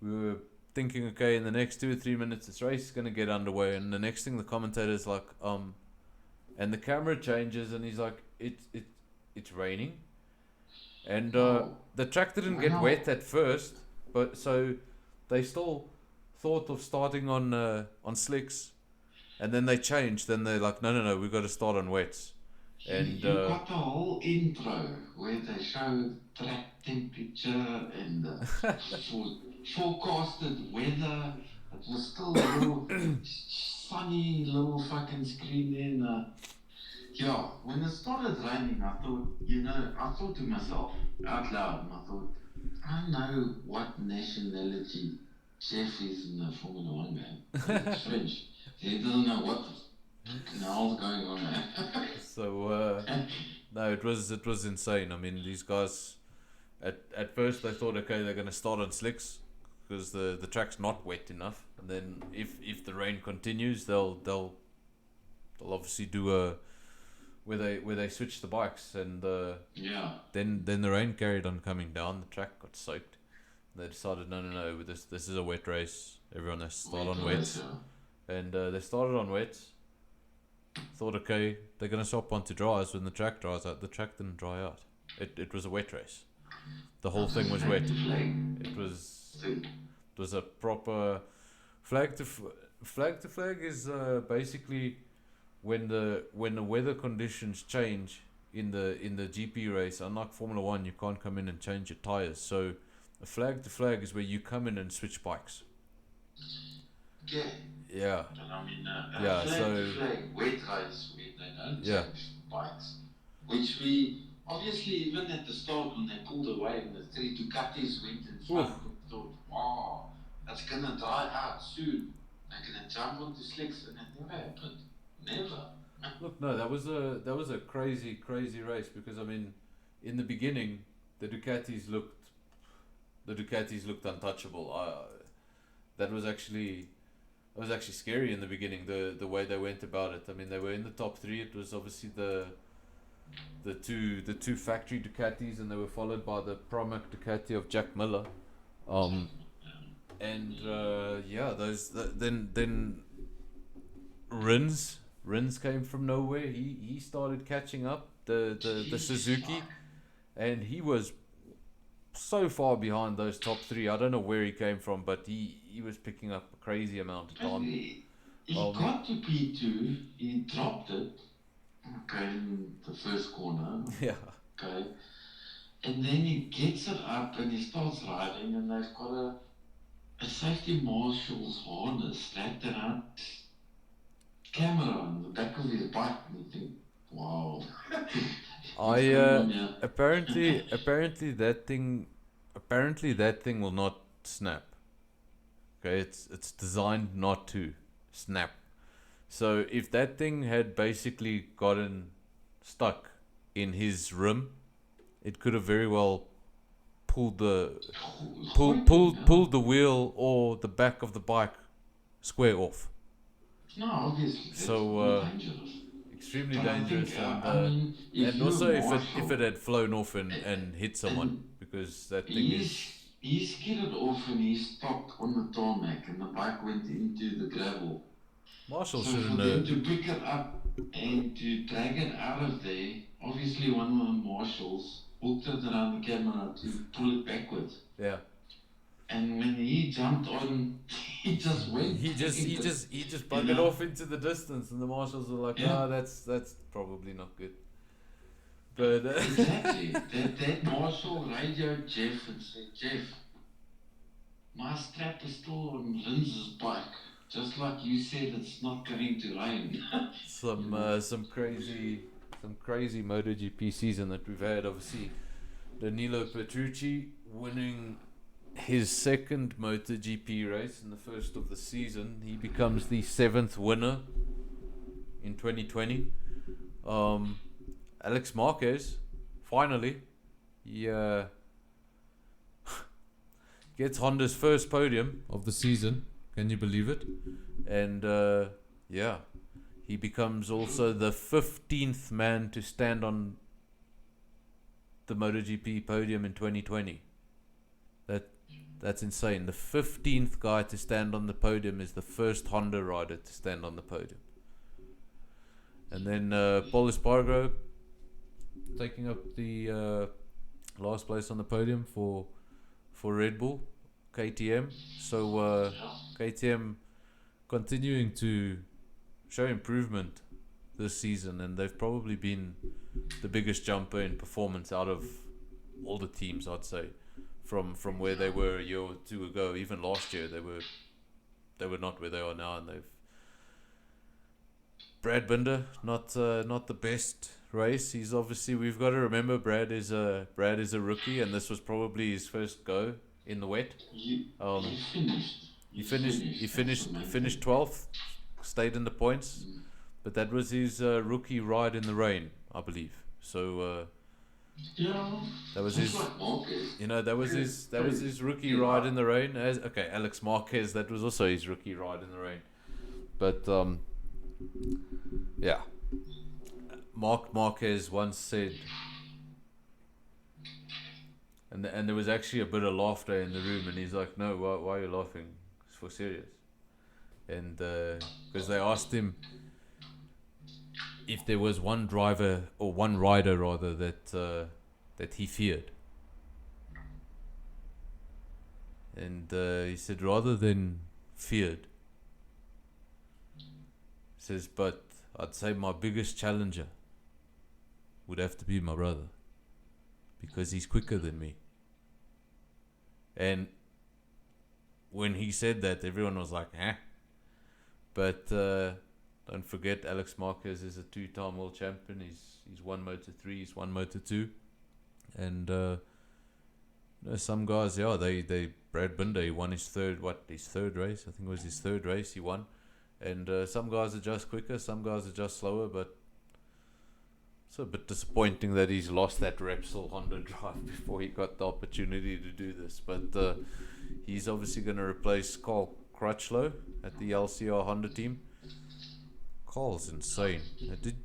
We were thinking, okay, in the next 2 or 3 minutes, this race is going to get underway. And the next thing, the commentator's like, and the camera changes, and he's like, it's raining. And the track didn't get wet at first, but so they still thought of starting on slicks, and then they changed. Then they're like, no, we've got to start on wets. And you got the whole intro where they show track temperature and forecasted weather. It was still a little sunny little fucking screen there. Yeah, when it started raining, I thought to myself out loud, and I thought, I know what nationality Jeff is in the Formula One game. It's French. He doesn't know what the fucking hell's going on, man. So no, it was insane. I mean, these guys at first they thought, okay, they're gonna start on slicks because the track's not wet enough, and then if the rain continues, they'll obviously do a where they switch the bikes, and Yeah. then the rain carried on coming down. The track got soaked. They decided, no, this is a wet race. Everyone has to start on wets, and they started on wets. Thought, okay, they're gonna swap onto dries when the track dries out. The track didn't dry out. It was a wet race. The whole thing was wet. It was a proper flag to flag is basically when the weather conditions change in the GP race. Unlike Formula One, you can't come in and change your tires. So a flag to flag is where you come in and switch bikes. Okay. Yeah. And I mean, Yeah, flag so- to flag, wet race where they don't Yeah. change bikes. Which we, obviously, even at the start when they pulled away and the three Ducatis went in front, we thought, wow, that's going to dry out soon. They're going to jump onto slicks, and it never happened. Never. Look, no, that was a crazy race, because I mean, in the beginning, the Ducatis looked untouchable. That was actually scary in the beginning. The way they went about it. I mean, they were in the top three. It was obviously the two factory Ducatis, and they were followed by the Pramac Ducati of Jack Miller. And then Rins came from nowhere. He started catching up the Suzuki, and he was so far behind those top three. I don't know where he came from, but he was picking up a crazy amount of time. He got to P2, he dropped it, okay, in the first corner, Yeah. okay, and then he gets it up and he starts riding, and they've got a safety marshal's harness wrapped around camera on the back of his bike, and you think, wow. Apparently that thing will not snap. Okay, it's designed not to snap. So if that thing had basically gotten stuck in his rim, it could have very well pulled the wheel or the back of the bike square off. No, obviously. So Dangerous. extremely But I dangerous, think, and I mean, if and you're also if Marshall, it had flown off and hit someone, because that thing is. He skidded off and he stopped on the tarmac, and the bike went into the gravel. Marshall So for shouldn't them to pick it up and to drag it out of there, obviously one of the marshals hooked it around the camera to pull it backwards. Yeah. And when he jumped on, he just went. He just buggered off into the distance, and the marshals were like, Yeah. that's probably not good. But Exactly. that marshal radioed Jeff and said, Jeff, my strap is still on Rins's bike. Just like you said, it's not going to rain. some crazy MotoGP season that we've had. Obviously, Danilo Petrucci winning his second MotoGP race in the first of the season. He becomes the 7th winner in 2020. Alex Marquez, finally, he gets Honda's first podium of the season. Can you believe it? And he becomes also the 15th man to stand on the MotoGP podium in 2020. That's insane. The 15th guy to stand on the podium is the first Honda rider to stand on the podium. And then Paul Espargaro taking up the last place on the podium for Red Bull, KTM. So KTM continuing to show improvement this season, and they've probably been the biggest jumper in performance out of all the teams, I'd say, from where they were a year or two ago. Even last year they were not where they are now, and Brad Binder, not the best race. He's obviously, we've got to remember Brad is a rookie, and this was probably his first go in the wet. He finished. He finished 12th, stayed in the points, but that was his rookie ride in the rain, I believe. So Yeah, that was just his, like Marquez. that was his rookie ride in the rain. Alex Marquez, that was also his rookie ride in the rain. But yeah, Mark Marquez once said, and there was actually a bit of laughter in the room, and he's like, "No, why are you laughing? It's for serious." And because they asked him if there was one driver or one rider rather that he feared, and he said rather than feared, says, but I'd say my biggest challenger would have to be my brother, because he's quicker than me. And when he said that, everyone was like, "Huh?" But don't forget, Alex Marquez is a 2-time world champion. He's won Moto3, he's won Moto2, and some guys, they Brad Binder, he won his third race. I think it was his third race he won. And some guys are just quicker, some guys are just slower, but it's a bit disappointing that he's lost that Repsol Honda drive before he got the opportunity to do this. But he's obviously going to replace Carl Crutchlow at the LCR Honda team. Carl's insane.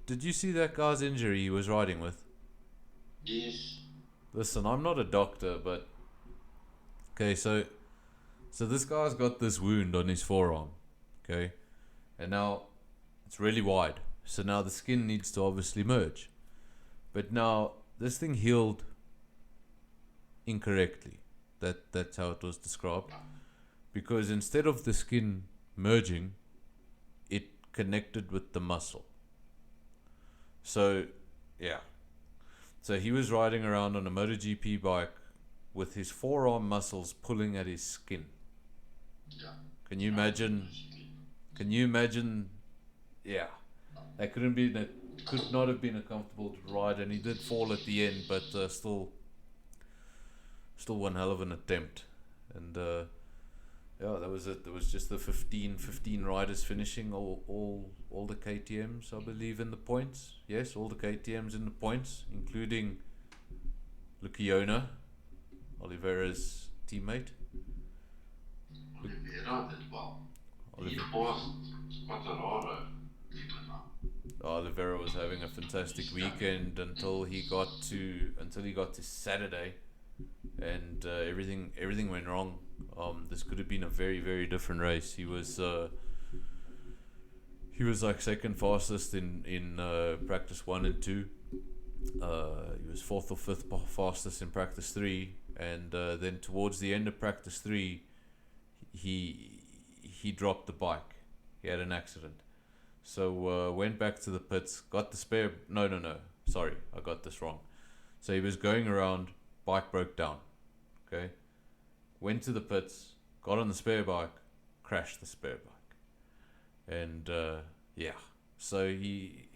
Did you see that guy's injury he was riding with? Yes. Listen, I'm not a doctor, but okay, so this guy's got this wound on his forearm, okay, and now it's really wide. So now the skin needs to obviously merge, but now this thing healed incorrectly. That's how it was described, because instead of the skin merging, it connected with the muscle. So yeah. So he was riding around on a MotoGP bike with his forearm muscles pulling at his skin. Yeah. Can you imagine? Yeah, that could not have been a comfortable ride, and he did fall at the end, but still one hell of an attempt. And yeah, that was it. There was just the 15 riders finishing all the KTMs, I believe, in the points. Yes, all the KTMs in the points, including Luciano, Oliveira's teammate. Oliveira did well. He passed Quartararo. Oliveira was having a fantastic weekend until he got to Saturday, and everything went wrong. This could have been a very, very different race. He was like second fastest in practice 1 and 2. He was 4th or 5th fastest in practice 3, and then towards the end of practice 3, he dropped the bike. He had an accident, so went back to the pits, got the spare. No, sorry, I got this wrong. So he was going around, bike broke down. Okay, went to the pits, got on the spare bike, crashed the spare bike, and yeah. So he,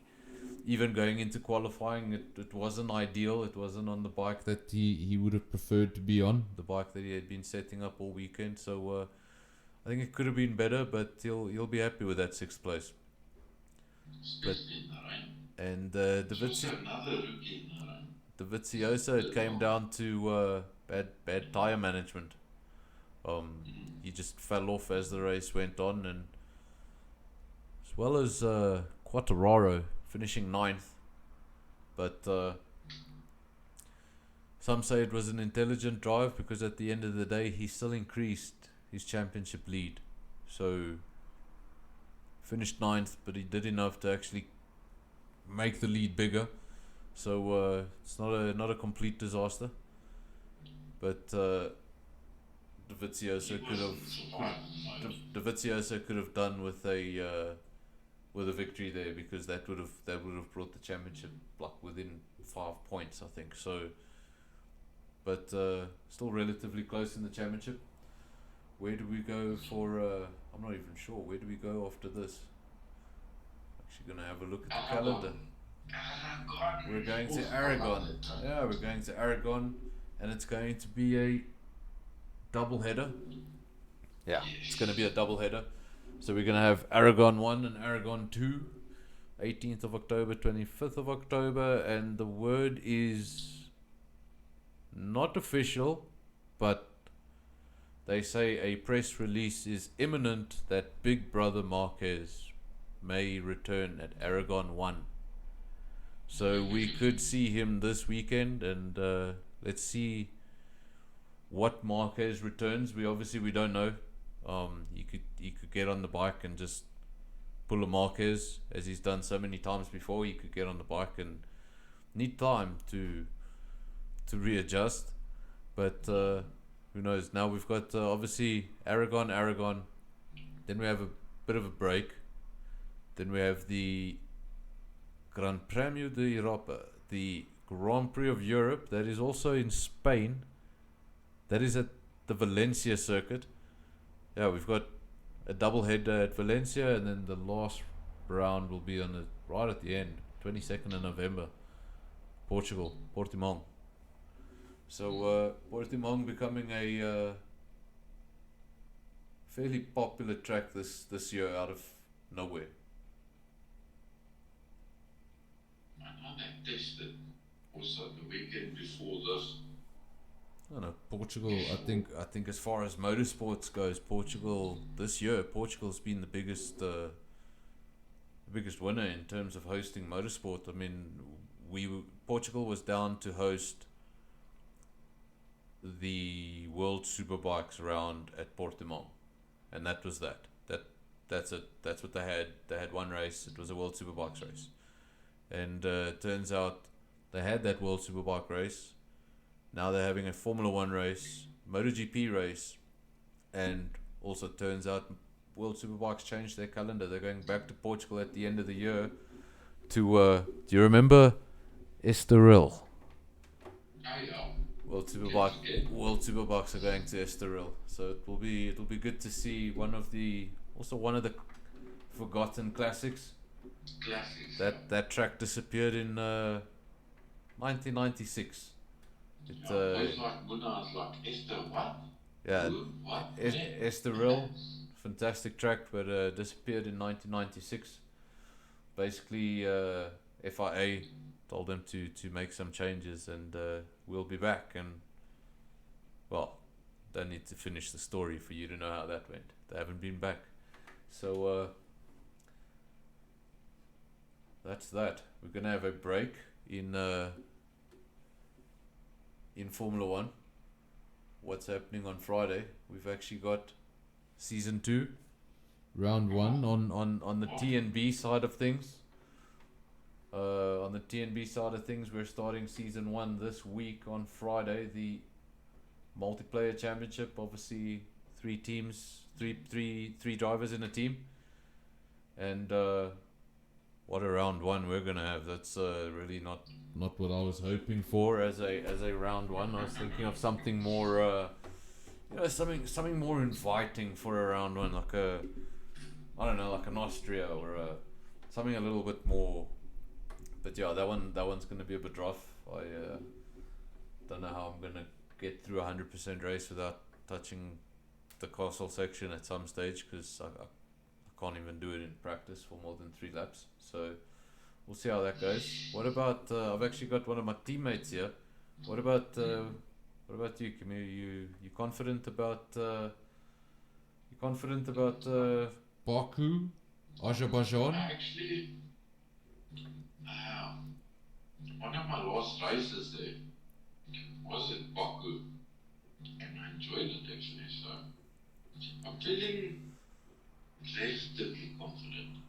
even going into qualifying, it wasn't ideal. It wasn't on the bike that he would have preferred to be on, the bike that he had been setting up all weekend. So I think it could have been better, but he'll be happy with that 6th place. And Dovizioso, it came down to bad tire management. He just fell off as the race went on, and as well as Quartararo finishing 9th. But some say it was an intelligent drive, because at the end of the day he still increased his championship lead. So finished 9th, but he did enough to actually make the lead bigger. So it's not a complete disaster. But Dovizioso could have done with a victory there, because that would have brought the championship block within 5 points, I think. So, but still relatively close in the championship. Where do we go for? I'm not even sure. Where do we go after this? Actually, gonna have a look at the calendar. Aragon. We're going to Oof, I Aragon. love it. Yeah, we're going to Aragon, and it's going to be a double header. Yeah, it's going to be a double header. So we're going to have Aragon 1 and Aragon 2, 18th of October, 25th of October, and the word is not official, but they say a press release is imminent that Big Brother Marquez may return at Aragon 1. So we could see him this weekend, and let's see what Marquez returns. We don't know. He could get on the bike and just pull a Marquez, as he's done so many times before. He could get on the bike and need time to readjust. But who knows? Now we've got obviously Aragon. Then we have a bit of a break. Then we have the Gran Premio de Europa, the Grand Prix of Europe, that is also in Spain. That is at the Valencia circuit. Yeah, we've got a double header at Valencia, and then the last round will be on right at the end, 22nd of November, Portugal, Portimão. So Portimão becoming a fairly popular track this year out of nowhere. I know they tested also the weekend before this. I don't know, Portugal. I think as far as motorsports goes, Portugal's been the biggest winner in terms of hosting motorsport. I mean, Portugal was down to host the World Superbikes round at Portimão, and that was that. That's it. That's what they had. They had one race. It was a World Superbikes race, and turns out they had that World Superbike race. Now they're having a Formula One race, MotoGP race, and also turns out World Superbikes changed their calendar. They're going back to Portugal at the end of the year to, do you remember Estoril? Oh yeah. World Superbikes are going to Estoril. So it'll be good to see one of the forgotten classics. That track disappeared in 1996. Boys like Muna's like Esther what? Yeah, Who? What? Estoril, fantastic track, but disappeared in 1996. Basically, FIA told them to make some changes, and we'll be back. And well, don't need to finish the story for you to know how that went. They haven't been back, so that's that. We're gonna have a break in Formula One. What's happening on Friday? We've actually got season 2, round 1 on the TnB side of things. On the TnB side of things, we're starting season 1 this week on Friday. The multiplayer championship, obviously 3 teams, three drivers in a team, and what a round 1 we're gonna have. That's really not what I was hoping for as a round 1. I was thinking of something more, something more inviting for a round 1, like like an Austria or something a little bit more. But yeah, that one's gonna be a bit rough. I don't know how I'm gonna get through 100% race without touching the castle section at some stage, because I can't even do it in practice for more than 3 laps. So we'll see how that goes. What about I've actually got one of my teammates here. What about you, Kimi? You confident about Baku, Azerbaijan? Actually, one of my last races there was at Baku, and I enjoyed it actually. So I'm feeling relatively confident.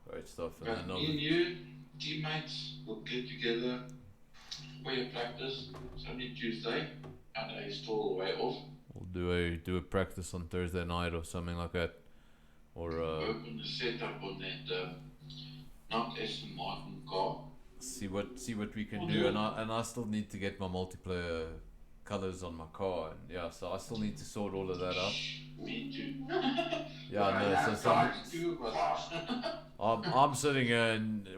Great stuff. But me and you, teammates, will get together for your practice. It's only Tuesday, and I still way off. We'll do a practice on Thursday night or something like that, or work on the setup on that not Aston Martin car. See what we can do, and I still need to get my multiplayer colors on my car, and yeah, so I still need to sort all of that out. Me too. Yeah, no, so Time to do it fast. I'm sitting here and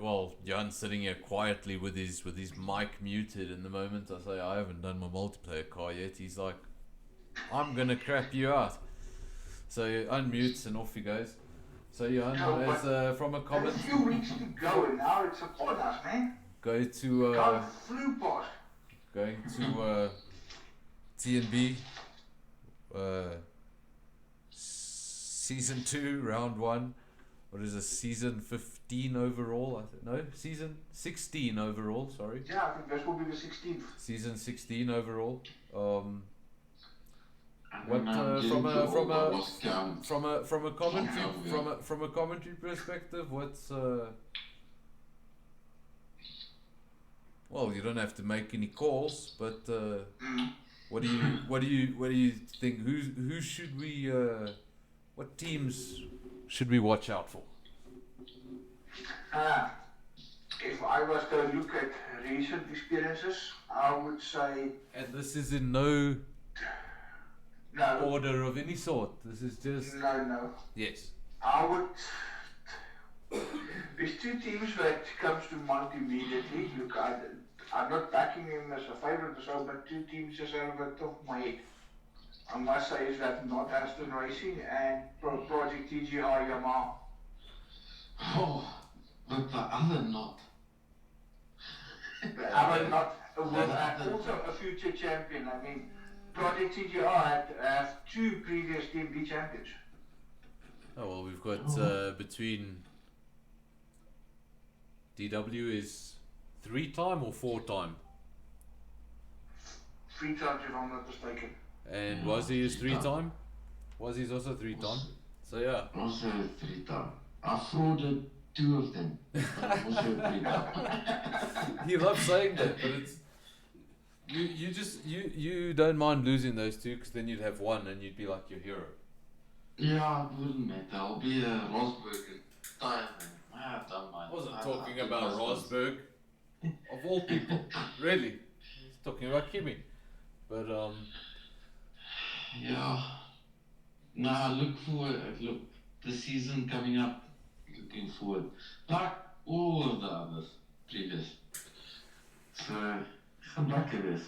Jan's sitting here quietly with his mic muted. And the moment I say I haven't done my multiplayer car yet, he's like, I'm gonna crap you out. So he unmutes and off he goes. So Jan, from a comment, There's a few weeks to go, and now it's upon us, man. go to Can't flew past. going to TnB season 2 round 1. What is this, season 15 overall? No, season 16 overall, sorry. Yeah, I think this will be the 16th. Season 16 overall. From a commentary perspective, what's well, you don't have to make any calls, but what do you think? Who should we what teams should we watch out for? If I was to look at recent experiences, I would say... And this is in no No. order of any sort. This is just... No. Yes. I would... There's two teams that comes to mind immediately. Look, I'm not backing them as a favourite or so, but two teams just out of the top of my head. I must say is that not Aston Racing and Project TGR Yamaha. Oh, but the other not. The other not, also a future champion. I mean, Project TGR have two previous TnB champions. Oh well, we've got between DW is 3-time or 4-time, 3 times if I'm not mistaken. and Wazzy is 3-time. Wazzy's also 3-time. So yeah. Also 3-time. I frauded 2 of them. But also 3-time. He loves saying that, but it's you don't mind losing those two, because then you'd have one and you'd be like your hero. Yeah, it wouldn't matter. I'll be a Rosberg and time. I don't mind. I wasn't talking about Rosberg, of all people. Really, he's talking about Kimi. But yeah. Nah, look the season coming up. Looking forward. Like all of the others previous. So, I'm lucky with this.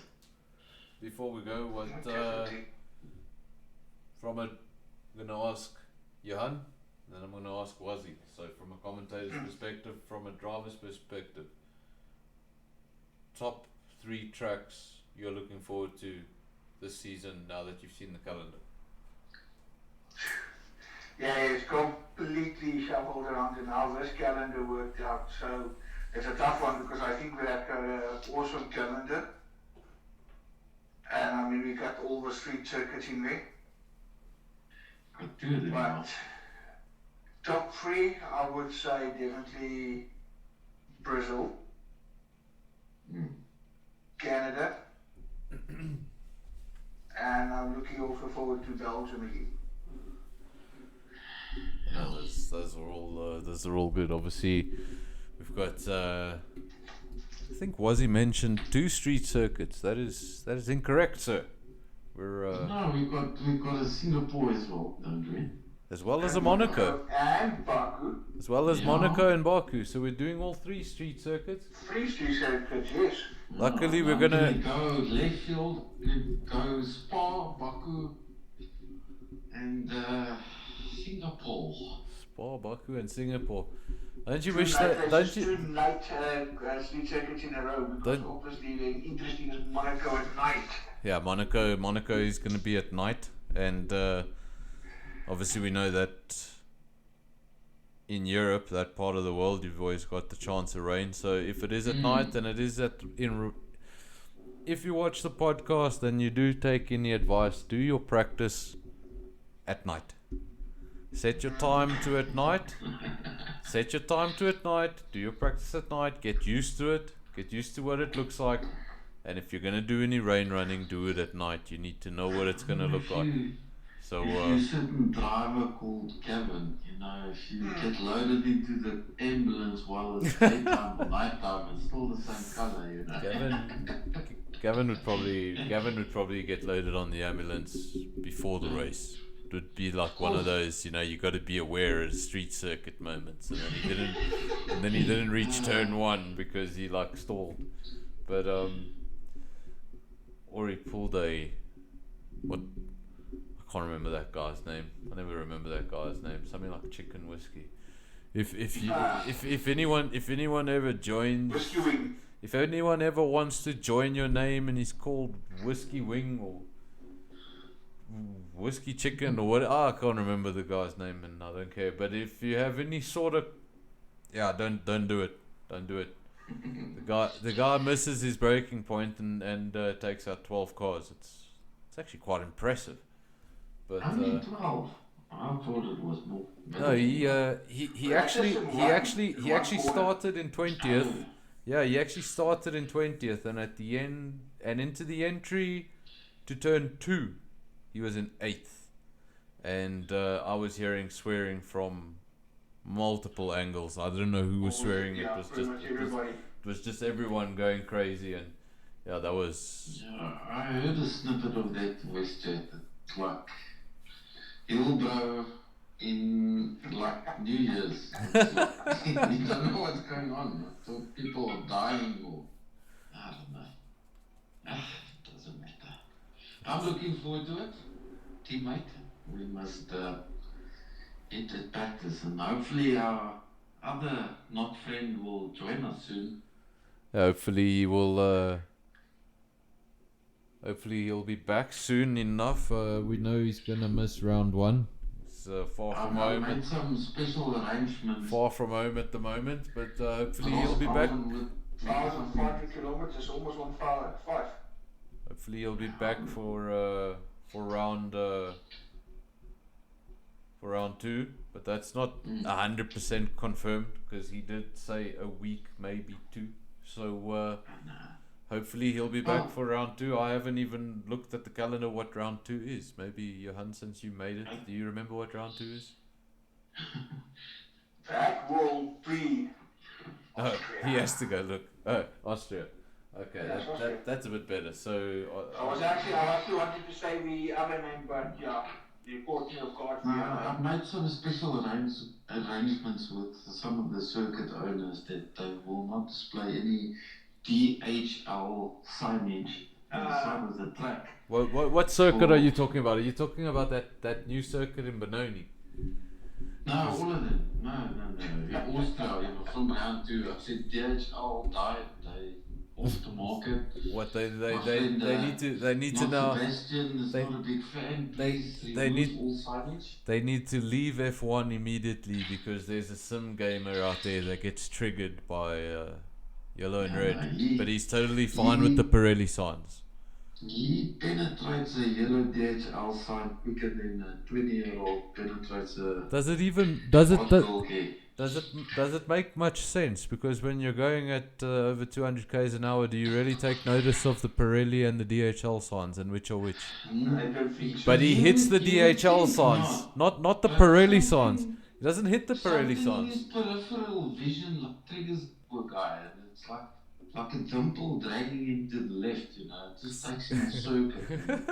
before we go, what I'm gonna ask Johan, then I'm gonna ask Wazzy. So from a commentator's perspective, from a driver's perspective, top 3 tracks you're looking forward to this season now that you've seen the calendar. Yeah, it's completely shuffled around and how this calendar worked out. So it's a tough one because I think we have got an awesome calendar. And I mean, we got all the street circuits in there. Got 2 of them now. But top 3, I would say definitely Brazil, Canada, and I'm looking also forward to Belgium again. Yeah, those are all good. Obviously, we've got. I think Wazzy mentioned 2 street circuits. That is incorrect, sir. We're No, we got a Singapore as well, don't we? as well as a Monaco, And Baku. as well as Yeah. Monaco and Baku. So we're doing all 3 street circuits. 3 street circuits, yes. Luckily, No, we're I'm gonna. go left field, go Spa, Baku, and Singapore. Spa, Baku, and Singapore. Don't you Two wish night that? races, Don't you? 2 night street circuits in a row, because Don't- obviously the interesting is Monaco at night. Yeah, Monaco is going to be at night, and obviously we know that in Europe, that part of the world, you've always got the chance of rain. So if it is at night, then it is if you watch the podcast, then you do take any advice. Do your practice at night. Set your time to at night. Set your time to at night. Do your practice at night. Get used to it. Get used to what it looks like. And if you're gonna do any rain running, do it at night. You need to know what it's gonna look like. So If you certain driver called Kevin, you know, if you get loaded into the ambulance while it's daytime or nighttime, it's still the same color, you know. Gavin would probably get loaded on the ambulance before the race. It would be like one of those, you got to be aware at street circuit moments, and then he didn't reach turn 1 because he like stalled. But or he pulled I can't remember that guy's name. I never remember that guy's name. Something like Chicken Whiskey. If anyone ever joins, if anyone ever wants to join your name and he's called Whiskey Wing or Whiskey Chicken or what, I can't remember the guy's name and I don't care. But if you have any sort of, don't do it. Don't do it. The guy misses his breaking point and takes out 12 cars. It's actually quite impressive. But only 12. I thought it was more. No, he actually started in 20th. Yeah, he actually started in 20th, and at the end and into the entry to turn 2, he was in 8th. And I was hearing swearing from multiple angles. I don't know who was swearing. Yeah, it was just everyone going crazy, and yeah, that was. Yeah, I heard a snippet of that WestJet. It's like Hillbrow in like New Year's. It's like, you don't know what's going on. So people are dying or I don't know. It doesn't matter. I'm looking forward to it, teammate. We must get at practice, and hopefully our other not friend will join us soon. Hopefully he will. Hopefully he'll be back soon enough. We know he's gonna miss round 1. It's far from home. I made some special arrangements. Far from home at the moment, but hopefully he'll be back. 1,500 kilometers, almost 1,500. Hopefully he'll be back for round 2, but that's not 100% confirmed because he did say a week, maybe 2. So hopefully he'll be back for round 2. I haven't even looked at the calendar what round 2 is. Maybe Johan, since you made it, do you remember what round 2 is? That will be Oh, he has to go look. Oh, Austria. Okay, Yes, Austria. that's a bit better. So I actually wanted to say the other name, but yeah, you caught me off guard. I've made some special arrangements with some of the circuit owners that they will not display any DHL signage on the side of the track. what circuit are you talking about? Are you talking about that new circuit in Benoni? No, all of them. No. In Austria, from round 2, I've said DHL died. They off the market. What they need to know. Sebastian is not a big fan. They need to leave F1 immediately because there's a sim gamer out there that gets triggered by yellow and red. But he's totally fine with the Pirelli signs. He penetrates a yellow DHL sign quicker than a 20-year-old penetrates a. Does it make much sense? Because when you're going at over 200 k's an hour, do you really take notice of the Pirelli and the DHL signs and which are which? I don't think so. But he hits the DHL signs, not the Pirelli signs. He doesn't hit the Pirelli signs. His peripheral vision like triggers poor guy, and it's like a dimple dragging him to the left. It just takes him a circuit.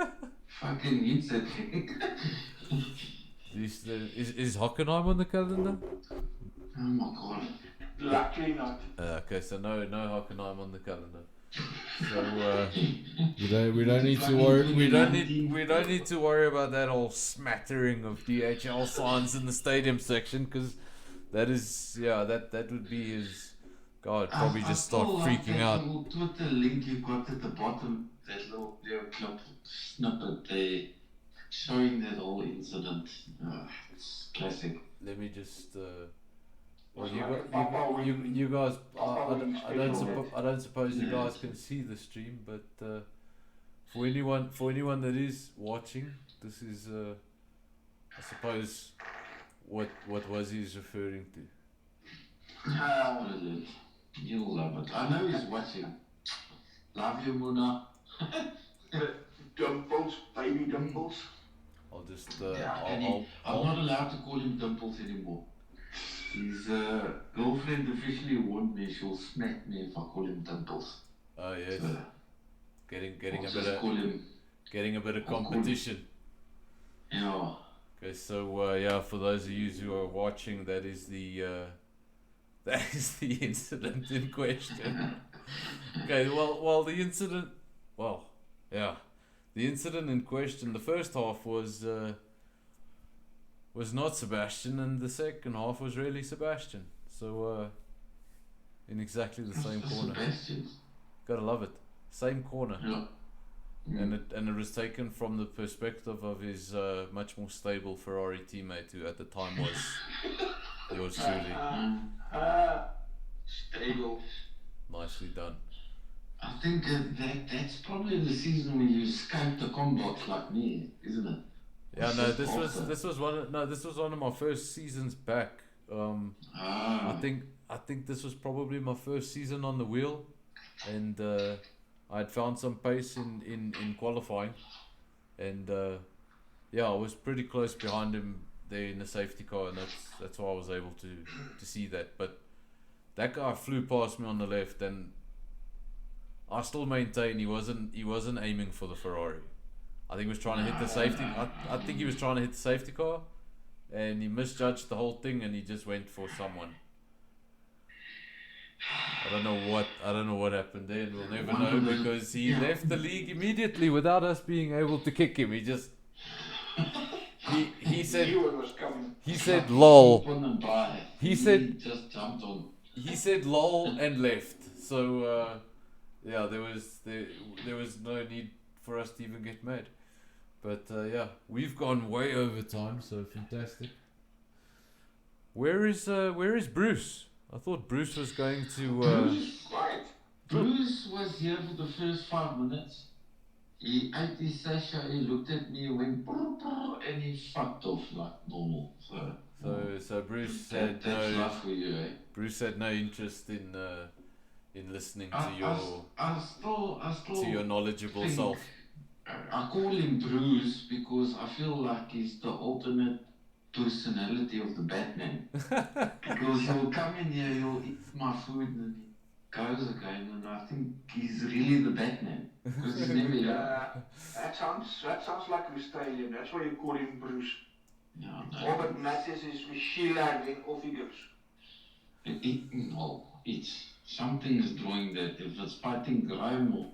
Fucking hits that thing. Is Hockenheim on the calendar? Oh my god. Luckily not. Okay, so no Hockenheim on the calendar. So we don't need to worry. We don't need to worry about that whole smattering of DHL signs in the stadium section, because that would be his. God, probably just start freaking out. That little Twitter link you got at the bottom, that little video clip snippet there, showing that whole incident. It's classic. Let me just. Well, you guys. I don't suppose you guys can see the stream, but for anyone that is watching, this is I suppose what Wazzy referring to. Brilliant. You'll love it. I know he's watching. Love you, Muna. Dimples, baby dimples. I'll just. I'm not allowed to call him Dimples anymore. His girlfriend officially warned me she'll smack me if I call him Dimples. Oh yes. getting I'll a bit just of call him. getting a bit of I'll call him. competition. Yeah. Okay, so yeah, for those of you who are watching, that is the incident in question. Okay, well, the incident in question, the first half was not Sebastian, and the second half was really Sebastian. So in exactly the same corner. Sebastian. Gotta love it. Same corner. Yeah. And it was taken from the perspective of his much more stable Ferrari teammate, who at the time was yours truly. Stable. Nicely done. I think that's probably the season when you escaped the combat like me, isn't it? Yeah, no, this was one of my first seasons back. I think this was probably my first season on the wheel, and I'd found some pace in qualifying, and yeah, I was pretty close behind him there in the safety car, and that's why I was able to see that. But that guy flew past me on the left, and I still maintain he wasn't aiming for the Ferrari. I think he was trying to hit the safety. I think he was trying to hit the safety car, and he misjudged the whole thing, and he just went for someone. I don't know what happened there, and we'll never know, because he left the league immediately without us being able to kick him. He just he said lol. He just jumped on. He said lol and left. So yeah, there was no need for us to even get mad. But yeah, we've gone way over time, so fantastic. Where is Bruce? I thought Bruce was going to. Bruce was here for the first 5 minutes. He ate his sasha, he looked at me, went brr, brr, and he fucked off like normal. So Bruce had that's life for you, eh? Bruce had no interest in listening to your knowledgeable self. I call him Bruce because I feel like he's the alternate personality of the Batman. Because he'll come in here, he'll eat my food, and then he goes again, and I think he's really the Batman. Because he's never here. That sounds like Australian. That's why you call him Bruce. Yeah, no. All that matters is with Sheila, and then off he goes. It's something is drawing that. If it's fighting grime or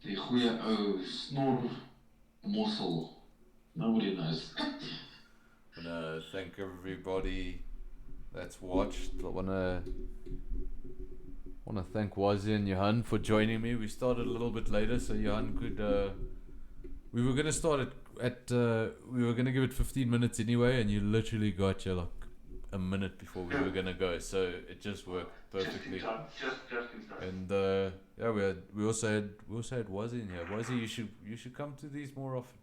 the goeie snor mossel, nobody knows. I wanna thank everybody that's watched. I wanna thank Wazi and Johan for joining me. We started a little bit later, so Johan could. We were gonna start we were gonna give it 15 minutes anyway, and you literally got here like a minute before we were gonna go, so it just worked perfectly. Just in time. And yeah, we also had Wazi in here. Wazi, you should come to these more often.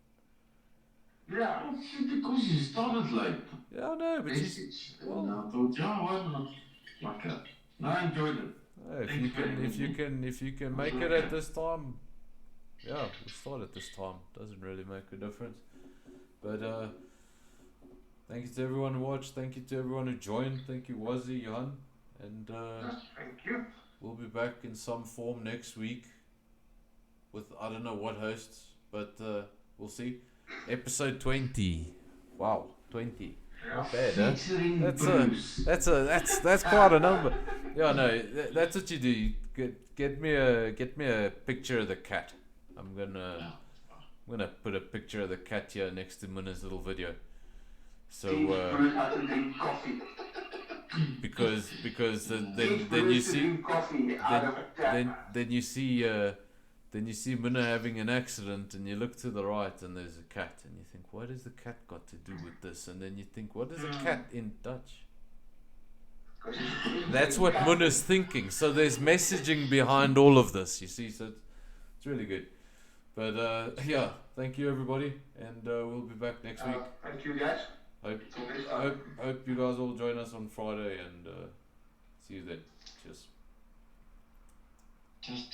Yeah, because you started late. Yeah, I know, but And I thought, yeah, why not? Like that. No, I enjoyed it. if you can make it at this time, yeah, we'll start at this time. Doesn't really make a difference. But thank you to everyone who watched. Thank you to everyone who joined. Thank you, Wazi, Johan, and thank you. we'll be back in some form next week with I don't know what hosts, but we'll see. Episode 20. Wow, 20. Not bad, huh? That's quite a number. Yeah, no, that's what you do. Get me a picture of the cat. I'm gonna put a picture of the cat here next to Muna's little video. So because then you see Muna having an accident, and you look to the right and there's a cat, and you think, what has the cat got to do with this? And then you think, what is a cat in Dutch? That's what Muna's thinking. So there's messaging behind all of this, you see. So it's really good. But yeah, thank you everybody, and we'll be back next week. Thank you guys. Hope you guys all join us on Friday, and see you then. Cheers. Just